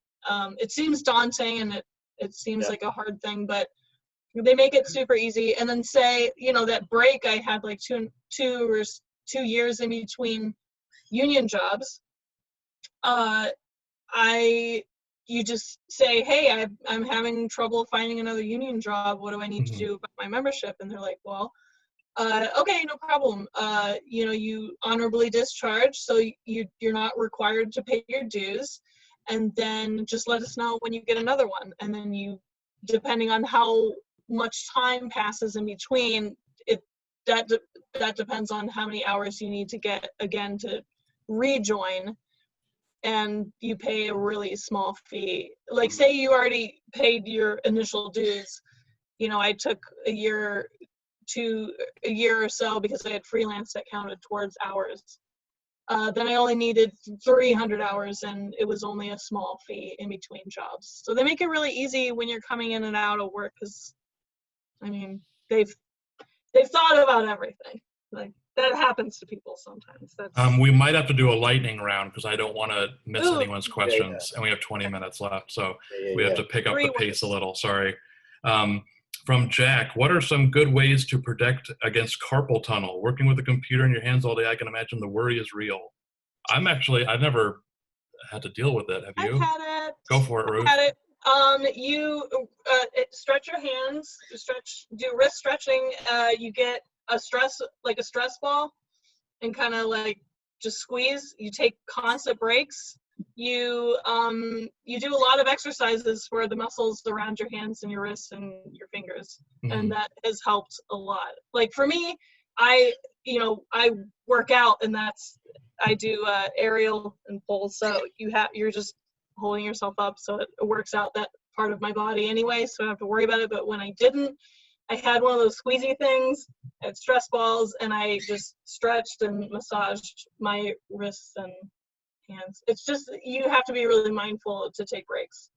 C: It seems daunting, and it seems like a hard thing, but they make it super easy. And then say, that break I had, like 2 years in between union jobs, you just say, hey, I'm having trouble finding another union job. What do I need to do about my membership? And they're like, well, okay, no problem. You honorably discharge, so you're not required to pay your dues, and then just let us know when you get another one. And then depending on how much time passes in between, that depends on how many hours you need to get again to rejoin, and you pay a really small fee. Like, say you already paid your initial dues. I took a year or so because I had freelance that counted towards hours. Then I only needed 300 hours, and it was only a small fee in between jobs. So they make it really easy when you're coming in and out of work, because they've thought about everything. Like, that happens to people sometimes.
A: We might have to do a lightning round, because I don't want to miss anyone's questions, and we have 20 minutes left, so we have to pick up the pace a little. Sorry. From Jack, what are some good ways to protect against carpal tunnel? Working with a computer in your hands all day, I can imagine the worry is real. I've never had to deal with it. Have you?
C: I've had it.
A: Go for it, Ruth.
C: I've had it. You stretch your hands, do wrist stretching. You get a stress ball, and kind of like just squeeze. You take constant breaks. You do a lot of exercises for the muscles around your hands and your wrists and your fingers, and that has helped a lot. Like for me, I work out, and I do aerial and pulls. So you're just holding yourself up, so it works out that part of my body anyway, so I don't have to worry about it. But when I didn't, I had one of those squeezy things, I had stress balls, and I just stretched and massaged my wrists and hands. It's just, you have to be really mindful to take breaks,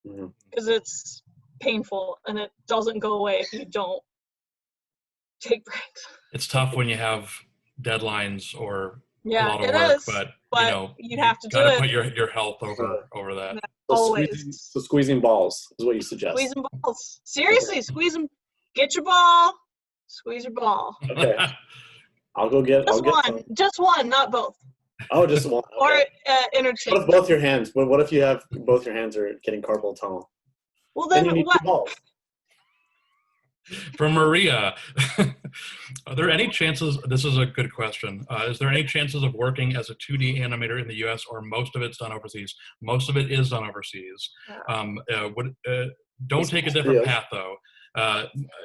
C: because it's painful, and it doesn't go away if you don't take breaks.
A: It's tough when you have deadlines or a
C: Yeah,
A: lot of
C: it
A: work,
C: is.
A: but
C: But you have to do
A: gotta
C: it.
A: put your health over that.
C: Yeah,
B: So
C: always.
B: squeezing balls is what you suggest.
C: Squeezing balls. Seriously, squeeze them. Get your ball. Squeeze your ball.
B: Okay. I'll get
C: Just
B: some.
C: one. Just one, not both.
B: Oh, just one. Okay.
C: Or
B: What
C: interchange.
B: if both your hands? What if you have both your hands are getting carpal tunnel?
C: Well,
B: Then
C: then
B: you need
C: what?
B: two balls.
A: From Maria, are there any chances, this is a good question, is there any chances of working as a 2D animator in the US, or most of it's done overseas? Most of it is done overseas. Don't take a different path though.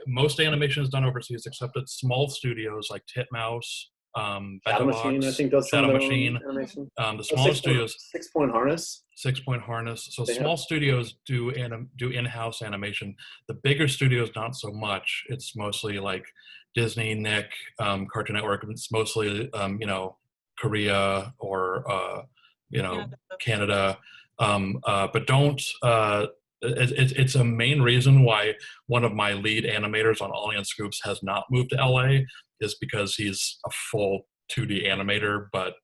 A: Most animation is done overseas except at small studios like Titmouse,
B: Shadow Machine, I think does some
A: Shadow
B: of their own
A: Machine.
B: animation.
A: The smaller studios,
B: 6-point harness.
A: 6-point harness. So
B: They
A: small
B: have.
A: studios do in-house animation. The bigger studios, not so much. It's mostly like Disney, Nick, Cartoon Network. It's mostly Korea or Canada. But don't. It's a main reason why one of my lead animators on Ollie and Scoops has not moved to LA is because he's a full 2D animator, but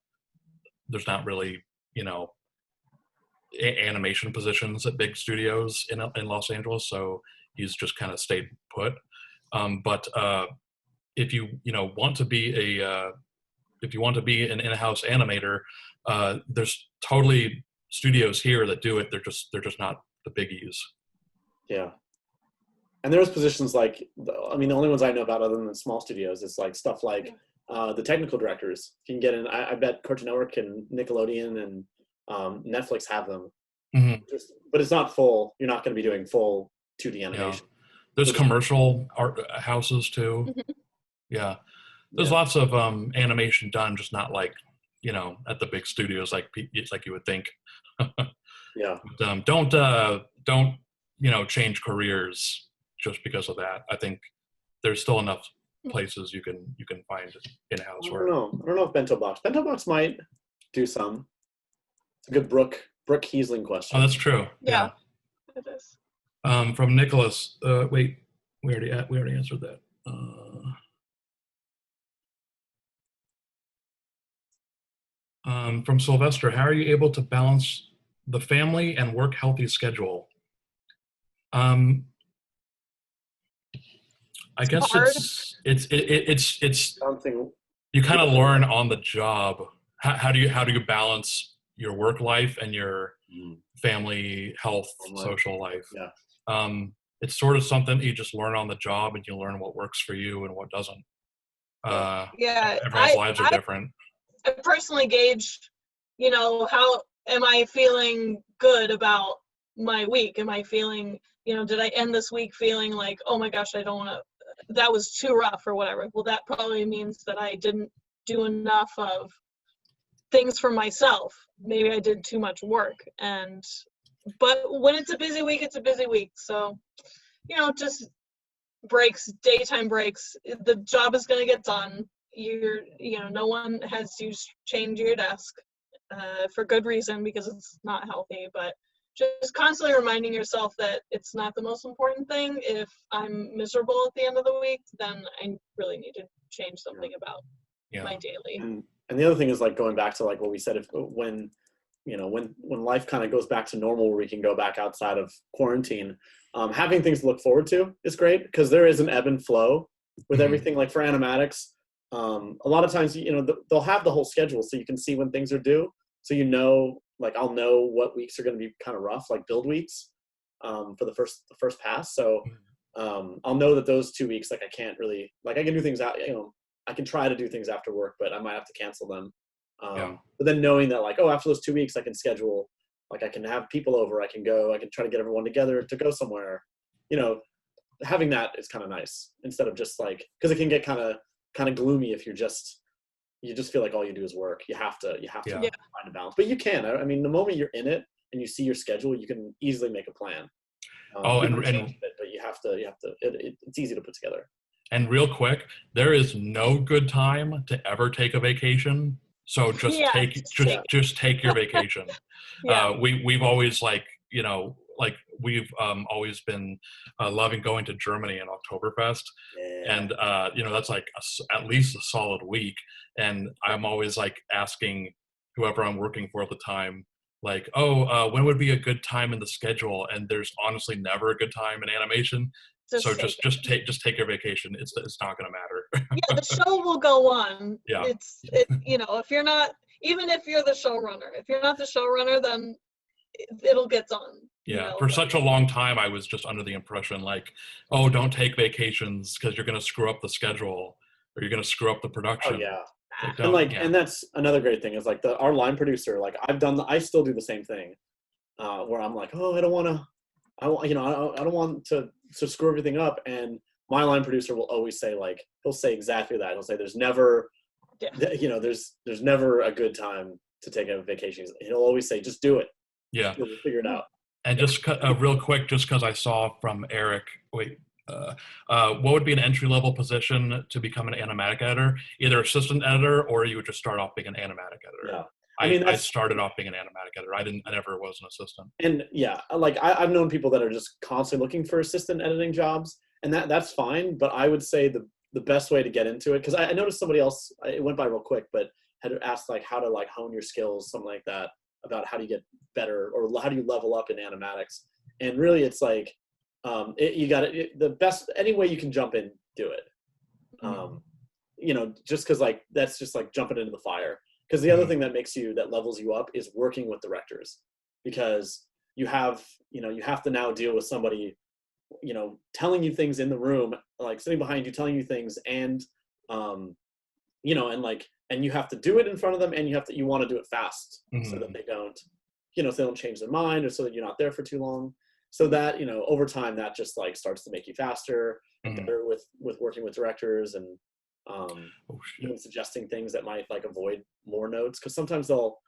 A: there's not really animation positions at big studios in Los Angeles, so he's just kind of stayed put. But if you want to be an in-house animator, there's totally studios here that do it. They're just not the biggies.
B: Yeah. And there's positions like, I mean, the only ones I know about other than the small studios is like stuff like the technical directors. You can get in, I bet Cartoon Network and Nickelodeon and Netflix have them.
A: Mm-hmm.
B: But it's not full. You're not going to be doing full 2D animation.
A: Yeah. There's commercial art houses too.
C: Mm-hmm.
A: Yeah. There's lots of animation done, just not like, at the big studios like you would think.
B: Yeah.
A: But, don't change careers just because of that. I think there's still enough places you can find in-house work.
B: I don't know if Bento Box might do some. It's a good Brooke Heasling question.
A: Oh, that's true.
C: Yeah. It is.
A: From Nicholas. Wait, we already answered that. From Sylvester, how are you able to balance the family and work healthy schedule? I guess it's
B: something
A: you kind of learn on the job. How do you balance your work life and your family, health, social life?
B: Yeah.
A: It's sort of something you just learn on the job, and you learn what works for you and what doesn't. Everyone's lives are different.
C: I personally gauge, how am I feeling good about my week? Am I feeling, did I end this week feeling like, oh my gosh, I don't want to, that was too rough or whatever. Well, that probably means that I didn't do enough of things for myself. Maybe I did too much work. But when it's a busy week, it's a busy week. So, just breaks, daytime breaks, the job is going to get done. No one has to change your desk for good reason, because it's not healthy, but just constantly reminding yourself that it's not the most important thing. If I'm miserable at the end of the week, then I really need to change something about my daily.
B: And the other thing is like going back to like what we said, when life kind of goes back to normal, where we can go back outside of quarantine, having things to look forward to is great, because there is an ebb and flow with everything. Like for Animatics, a lot of times, they'll have the whole schedule, so you can see when things are due. So like I'll know what weeks are going to be kind of rough, like build weeks, for the first pass. So I'll know that those 2 weeks, like I can't really, like I can do things out, I can try to do things after work, but I might have to cancel them. But then knowing that, like, after those 2 weeks, I can schedule, like I can have people over, I can try to get everyone together to go somewhere. Having that is kind of nice, instead of just like, because it can get kind of gloomy if you just feel like all you do is work. You have to find a balance, but you can. I mean, the moment you're in it and you see your schedule, you can easily make a plan. But you have to. It's easy to put together.
A: And real quick, there is no good time to ever take a vacation. So just take your vacation. We've always we've always been loving going to Germany and Oktoberfest. And you know, that's like at least a solid week. And I'm always like asking whoever I'm working for at the time, like, oh, when would be a good time in the schedule? And there's honestly never a good time in animation. So just take your vacation. It's not gonna matter.
C: Yeah, the show will go on.
A: Yeah.
C: You know, if you're not, even if you're the showrunner, if you're not the showrunner, then it'll get done.
A: Yeah,
C: you know,
A: for such a long time, I was just under the impression like, oh, don't take vacations because you're going to screw up the schedule or you're going to screw up the production.
B: Oh yeah.
A: Like,
B: and that's another great thing is like our line producer, like I still do the same thing, where I'm like, oh, I don't want to screw everything up. And my line producer will always say, like, he'll say exactly that. He'll say, there's never, there's never a good time to take a vacation. He'll always say, just do it.
A: Yeah.
B: You'll figure it out.
A: And just real quick, just because I saw from Eric, what would be an entry-level position to become an animatic editor? Either assistant editor, or you would just start off being an animatic editor.
B: Yeah.
A: I started off being an animatic editor. I never was an assistant.
B: And yeah, like I've known people that are just constantly looking for assistant editing jobs, and that's fine. But I would say the best way to get into it, because I noticed somebody else, it went by real quick, but had asked like how to like hone your skills, something like that, about how do you get better or how do you level up in animatics. And really it's like the best, any way you can jump in, do it. You know, just because like that's just like jumping into the fire. Because the other thing that levels you up is working with directors, because you have to now deal with somebody, you know, telling you things in the room, like sitting behind you telling you things, and you know, and you have to do it in front of them, and you want to do it fast, so that they don't, you know, so they don't change their mind, or so that you're not there for too long. So that, you know, over time that just like starts to make you faster and better with working with directors, and even suggesting things that might like avoid more notes, because sometimes they'll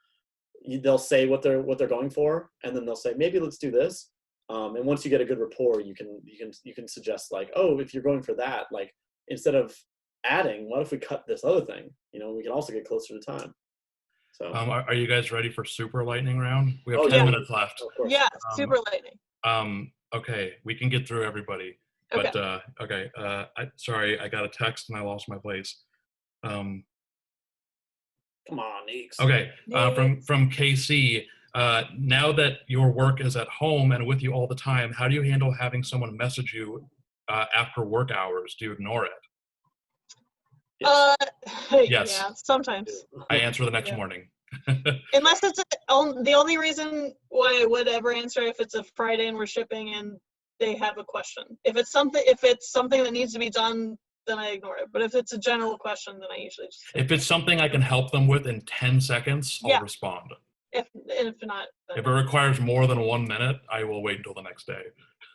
B: say what they're going for, and then they'll say, maybe let's do this, and once you get a good rapport, you can suggest like, oh, if you're going for that, like instead of adding, what if we cut this other thing? You know, we can also get closer to time. So
A: are you guys ready for super lightning round? We have 10 minutes left.
C: Yeah, super lightning.
A: Okay, we can get through everybody. But sorry, I got a text and I lost my place.
B: Come on, Neeks.
A: Okay, from KC. Now that your work is at home and with you all the time, how do you handle having someone message you after work hours? Do you ignore it?
C: Yes. Yeah, sometimes.
A: I answer the next morning.
C: Unless it's the only reason why I would ever answer if it's a Friday and we're shipping and they have a question. If it's something that needs to be done, then I ignore it. But if it's a general question, then I usually just.
A: If it's something I can help them with in 10 seconds, I'll respond.
C: If not.
A: If it requires more than 1 minute, I will wait until the next day.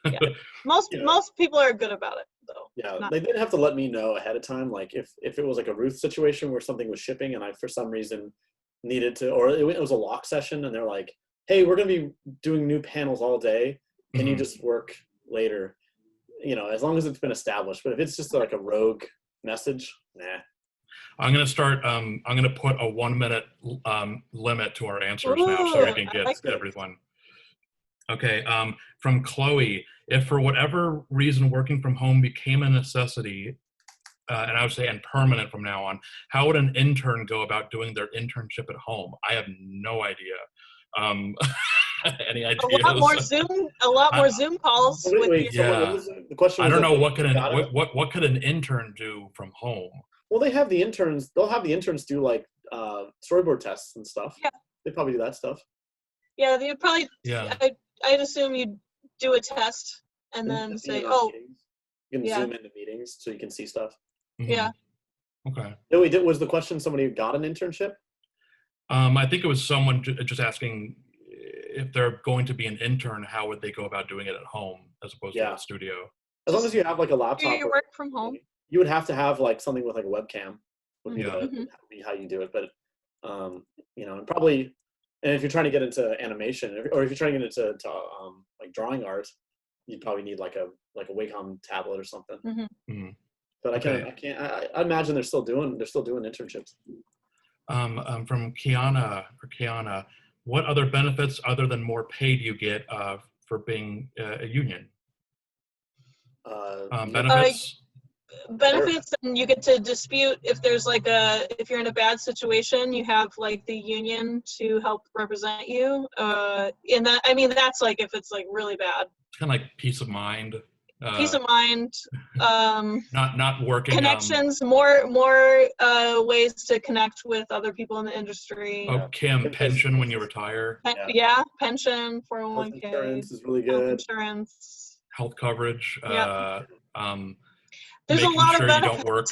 C: Yeah. Most people are good about it, though.
B: Yeah, they did have to let me know ahead of time. Like if it was like a Ruth situation where something was shipping and I for some reason needed to, or it was a lock session and they're like, hey, we're going to be doing new panels all day. Can you just work later? You know, as long as it's been established. But if it's just like a rogue message, nah.
A: I'm going to start, I'm going to put a 1 minute limit to our answers now so we can get everyone. Okay, from Chloe, if for whatever reason working from home became a necessity, and I would say and permanent from now on, how would an intern go about doing their internship at home? I have no idea. Any ideas?
C: A lot more Zoom calls.
B: The question
A: I don't know what could an intern do from home?
B: Well, they have the interns. They'll have the interns do like storyboard tests and stuff. Yeah, they probably do that stuff.
C: Yeah, they probably. Yeah. I'd assume you'd do a test and then say, "Oh."
B: You can zoom into meetings so you can see stuff.
C: Yeah.
A: Okay.
B: No, was the question somebody who got an internship?
A: I think it was someone just asking if they're going to be an intern, how would they go about doing it at home as opposed to a studio?
B: As long as you have like a laptop.
C: Do you work from home?
B: You would have to have like something with like a webcam. Would be how you do it, but you know, and probably, and if you're trying to get into animation, or if you're trying to get into like drawing art, you'd probably need like a Wacom tablet or something. But I imagine they're still doing internships.
A: From Kiana, what other benefits other than more pay do you get for being a union? Benefits?
C: benefits, and you get to dispute if there's like if you're in a bad situation, you have like the union to help represent you. And that, I mean, that's like if it's like really bad.
A: It's kind of like peace of mind.
C: Peace of mind.
A: Not working.
C: Connections, more ways to connect with other people in the industry.
A: Oh, Kim, pension when you retire.
C: Yeah, pension,
B: Health
C: 401k.
B: insurance is really
C: Health
B: good.
C: insurance.
A: Health coverage.
C: Yeah. There's a
A: Making
C: lot
A: sure
C: of
A: you
C: benefits.
A: don't work.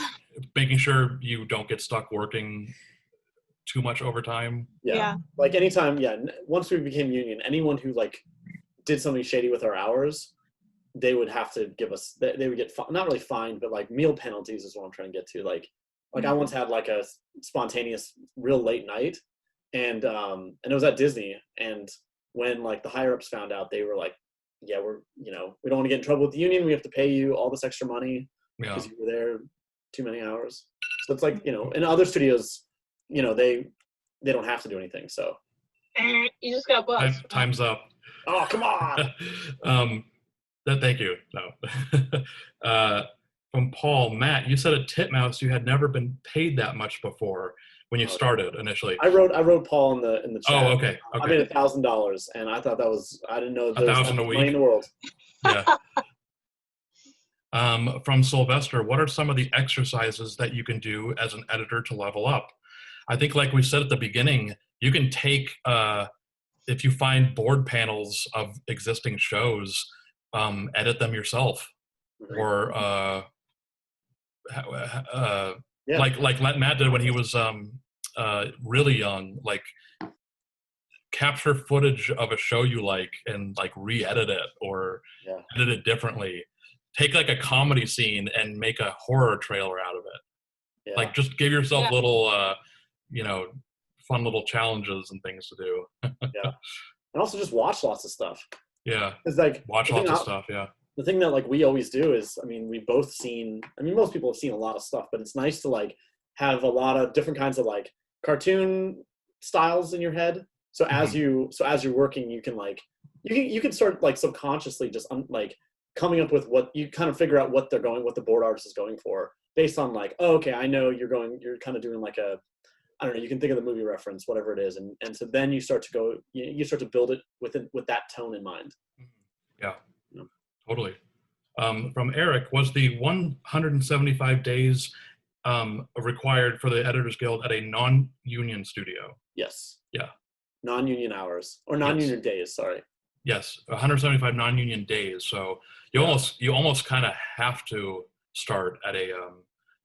A: Making sure you don't get stuck working too much overtime.
B: Yeah. Like anytime, once we became union, anyone who like did something shady with our hours, they would have to give us, they would get, not really fined, but like meal penalties is what I'm trying to get to. Like I once had like a spontaneous real late night and it was at Disney. And when like the higher ups found out, they were like, yeah, we don't want to get in trouble with the union. We have to pay you all this extra money because you were there too many hours. So it's like, in other studios, they don't have to do anything. So
C: you just got buzzed.
A: Time's up.
B: Oh, come on.
A: Thank you. No. From Paul, Matt, you said at Titmouse you had never been paid that much before when you started initially.
B: I wrote Paul in the chat.
A: Oh, okay.
B: I made $1,000, and I thought that was, I didn't know there was
A: $1,000 a
B: money
A: week
B: in the world.
A: Yeah. From Sylvester, what are some of the exercises that you can do as an editor to level up? I think, like we said at the beginning, you can take if you find board panels of existing shows. Edit them yourself, or like Matt did when he was really young. Like capture footage of a show you like and like re-edit it or edit it differently. Take like a comedy scene and make a horror trailer out of it. Yeah. Like just give yourself little, fun little challenges and things to do.
B: And also just watch lots of stuff.
A: Yeah.
B: It's like
A: watch lots of stuff. Yeah.
B: The thing that like we always do is, we've both seen, most people have seen a lot of stuff, but it's nice to like have a lot of different kinds of like cartoon styles in your head. So as you're working, you can like, you can start like subconsciously just like coming up with what you kind of figure out what the board artist is going for based on like, oh, okay, I know you're kind of doing like a, I don't know, you can think of the movie reference, whatever it is. And so then you start to build it with that tone in mind.
A: Yeah, totally. From Eric, was the 175 days required for the Editors Guild at a non-union studio?
B: Yes.
A: Yeah.
B: Non-union hours or non-union days, sorry. Yes,
A: 175 non-union days. So you almost kind of have to start at a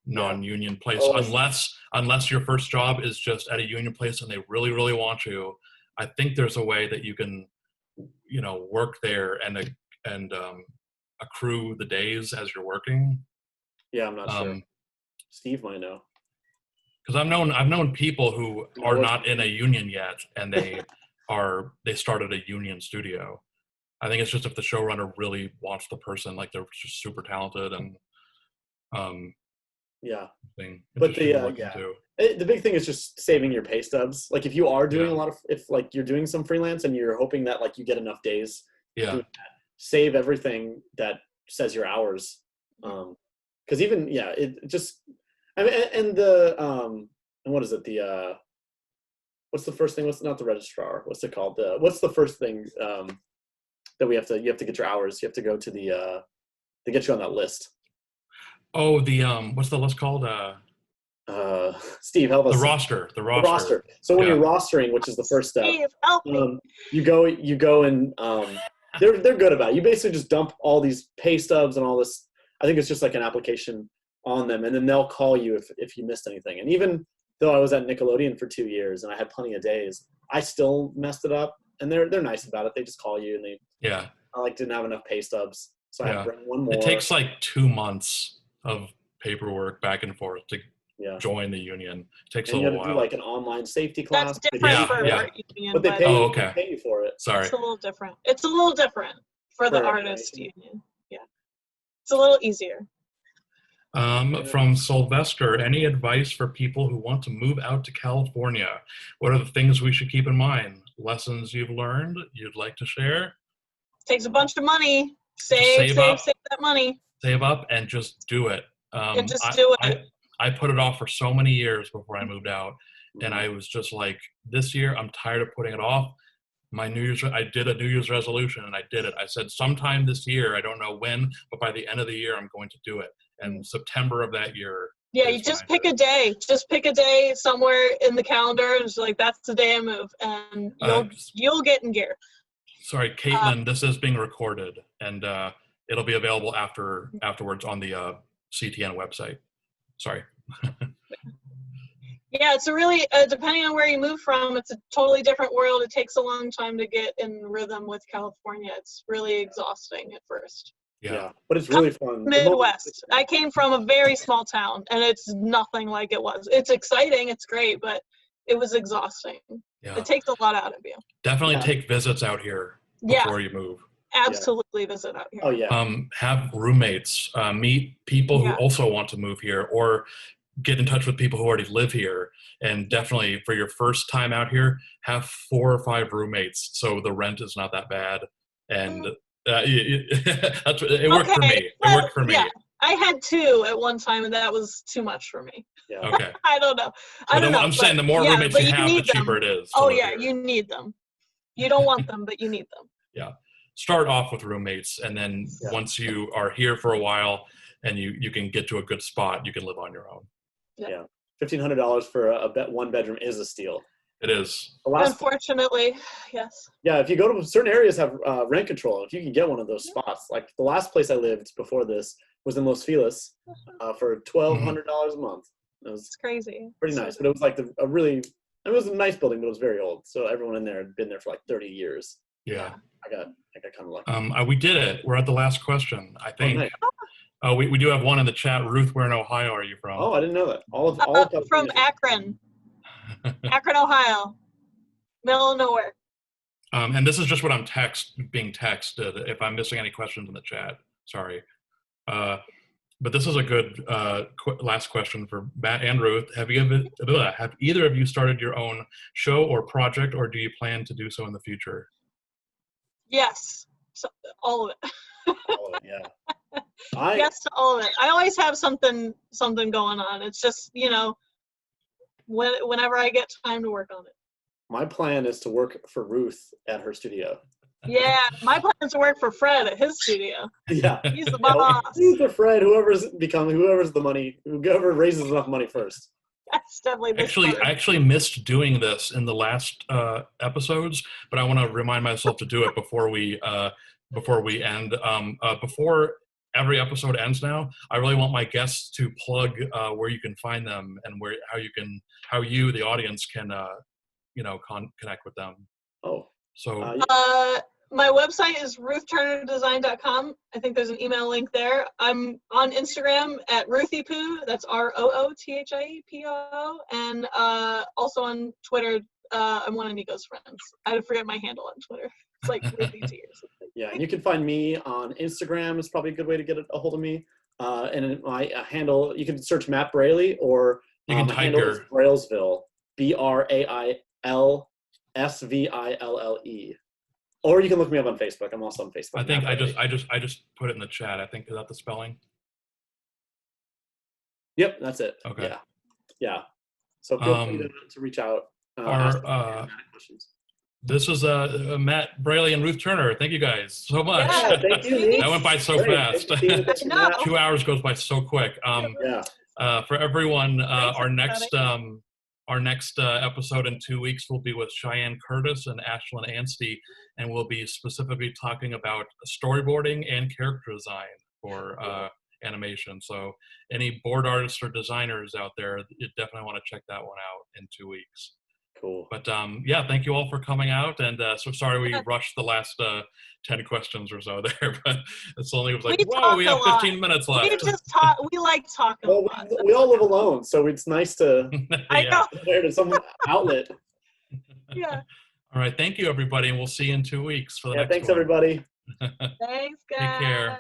A: non-union place unless your first job is just at a union place and they really, really want you. I think there's a way that you can, work there and accrue the days as you're working.
B: Yeah, I'm not sure. Steve might know.
A: Because I've known people who are not in a union yet, and they started a union studio. I think it's just if the showrunner really wants the person, like they're just super talented and
B: But the big thing is just saving your pay stubs. Like if you are doing if like you're doing some freelance and you're hoping that like you get enough days, save everything that says your hours. Because even it just, and what is it, what's the first thing, what's not the registrar, what's it called, what's the first thing that you have to get your hours, you have to go to the they get you on that list.
A: Oh, the what's the list called?
B: Steve, help us.
A: The roster.
B: So when you're rostering, which is the first step,
C: Steve, help me.
B: you go and they're good about it. You basically just dump all these pay stubs and all this. I think it's just like an application on them, and then they'll call you if you missed anything. And even though I was at Nickelodeon for 2 years and I had plenty of days, I still messed it up. And they're nice about it. They just call you and I didn't have enough pay stubs, so I had to bring one more.
A: It takes like 2 months of paperwork back and forth to join the union. It takes a little while.
B: Do like an online safety class.
C: That's different for union,
B: but they pay you for it.
A: Sorry.
C: It's a little different. It's a little different for the artist union. Yeah. It's a little easier.
A: From Sylvester, any advice for people who want to move out to California? What are the things we should keep in mind? Lessons you've learned you'd like to share?
C: Takes a bunch of money. Save that money.
A: Save up and just do it.
C: And just do it.
A: I put it off for so many years before I moved out, and I was just like, this year I'm tired of putting it off. I did a New Year's resolution, and I did it. I said sometime this year, I don't know when, but by the end of the year, I'm going to do it. And September of that year.
C: Yeah, you just pick a day. Just pick a day somewhere in the calendar. It's like, that's the day I move, and you'll get in gear.
A: Sorry, Caitlin, this is being recorded, and it'll be available afterwards on the CTN website. Sorry.
C: Yeah, it's a really, depending on where you move from, it's a totally different world. It takes a long time to get in rhythm with California. It's really exhausting at first.
A: Yeah.
B: But it's really fun.
C: Midwest. I came from a very small town, and it's nothing like it was. It's exciting, it's great, but it was exhausting.
A: Yeah.
C: It takes a lot out of you.
A: Definitely take visits out here before you move.
C: Absolutely visit out here.
B: Oh, yeah.
A: Have roommates, meet people who also want to move here, or get in touch with people who already live here. And definitely for your first time out here, have 4 or 5 roommates so the rent is not that bad. And it worked for me. It worked for me.
C: Yeah, I had 2 at one time, and that was too much for me.
B: Yeah.
A: Okay.
C: I don't know.
A: I'm saying the more roommates you have, the cheaper it is.
C: Oh, yeah, you need them. You don't want them, but you need them.
A: Yeah. Start off with roommates, and then once you are here for a while and you can get to a good spot, you can live on your own.
B: Yeah. $1,500 for a 1-bedroom is a steal.
A: It is.
C: Unfortunately, yes.
B: Yeah, if you go to certain areas have rent control, if you can get one of those spots, like the last place I lived before this was in Los Feliz for $1,200 a month. It's
C: crazy.
B: Pretty nice, but it was like it was a nice building, but it was very old. So everyone in there had been there for like 30 years.
A: Yeah.
B: I got kind of lucky.
A: We did it. We're at the last question, I think. Oh, we do have one in the chat. Ruth, where in Ohio are you from?
B: Oh, I didn't know that. All of
C: from Akron. Akron, Ohio. Middle of nowhere.
A: And this is just what I'm being texted. If I'm missing any questions in the chat, sorry. But this is a good last question for Matt and Ruth. Have either of you started your own show or project, or do you plan to do so in the future?
C: Yes, all of it.
B: All of it, yeah.
C: Yes to all of it. I always have something going on. It's just, whenever I get time to work on it.
B: My plan is to work for Ruth at her studio.
C: Yeah, my plan is to work for Fred at his studio.
B: Yeah,
C: he's the boss.
B: Ruth or Fred, whoever raises enough money first.
C: That's definitely
A: I actually missed doing this in the last episodes, but I want to remind myself to do it before we end. Before every episode ends now, I really want my guests to plug where you can find them and how you, the audience, can connect with them.
B: Oh,
A: so
C: my website is ruthturnerdesign.com. I think there's an email link there. I'm on Instagram at RuthiePoo. That's ROOTHIEPO. And also on Twitter, I'm one of Nico's friends. I forget my handle on Twitter. It's like Ruthie T or something.
B: Yeah, and you can find me on Instagram. Is probably a good way to get a hold of me. And my handle, you can search Matt Braily, or
A: you can type your
B: Brailsville, BRAILSVILLE. Or you can look me up on Facebook. I'm also on Facebook.
A: I think I just put it in the chat. I think, is that the spelling?
B: Yep, that's it.
A: Okay.
B: Yeah. So feel free to reach out. Ask questions.
A: This is Matt Braley and Ruth Turner. Thank you guys so much.
B: Yeah, thank you.
A: That went by so fast. 2 hours goes by so quick. For everyone, our next episode in 2 weeks will be with Cheyenne Curtis and Ashlyn Anstey, and we'll be specifically talking about storyboarding and character design for animation. So any board artists or designers out there, you definitely want to check that one out in 2 weeks.
B: Cool.
A: But thank you all for coming out, and so sorry we rushed the last 10 questions or so there, but it was like, whoa, we have 15 minutes left.
C: We just talk. We like talking a lot.
B: We all live alone, so it's nice to
C: I know.
B: to some outlet.
C: Yeah.
A: All right, thank you everybody, and we'll see you in 2 weeks for the next
B: thanks
A: one.
B: everybody.
C: Thanks, guys.
A: Take care.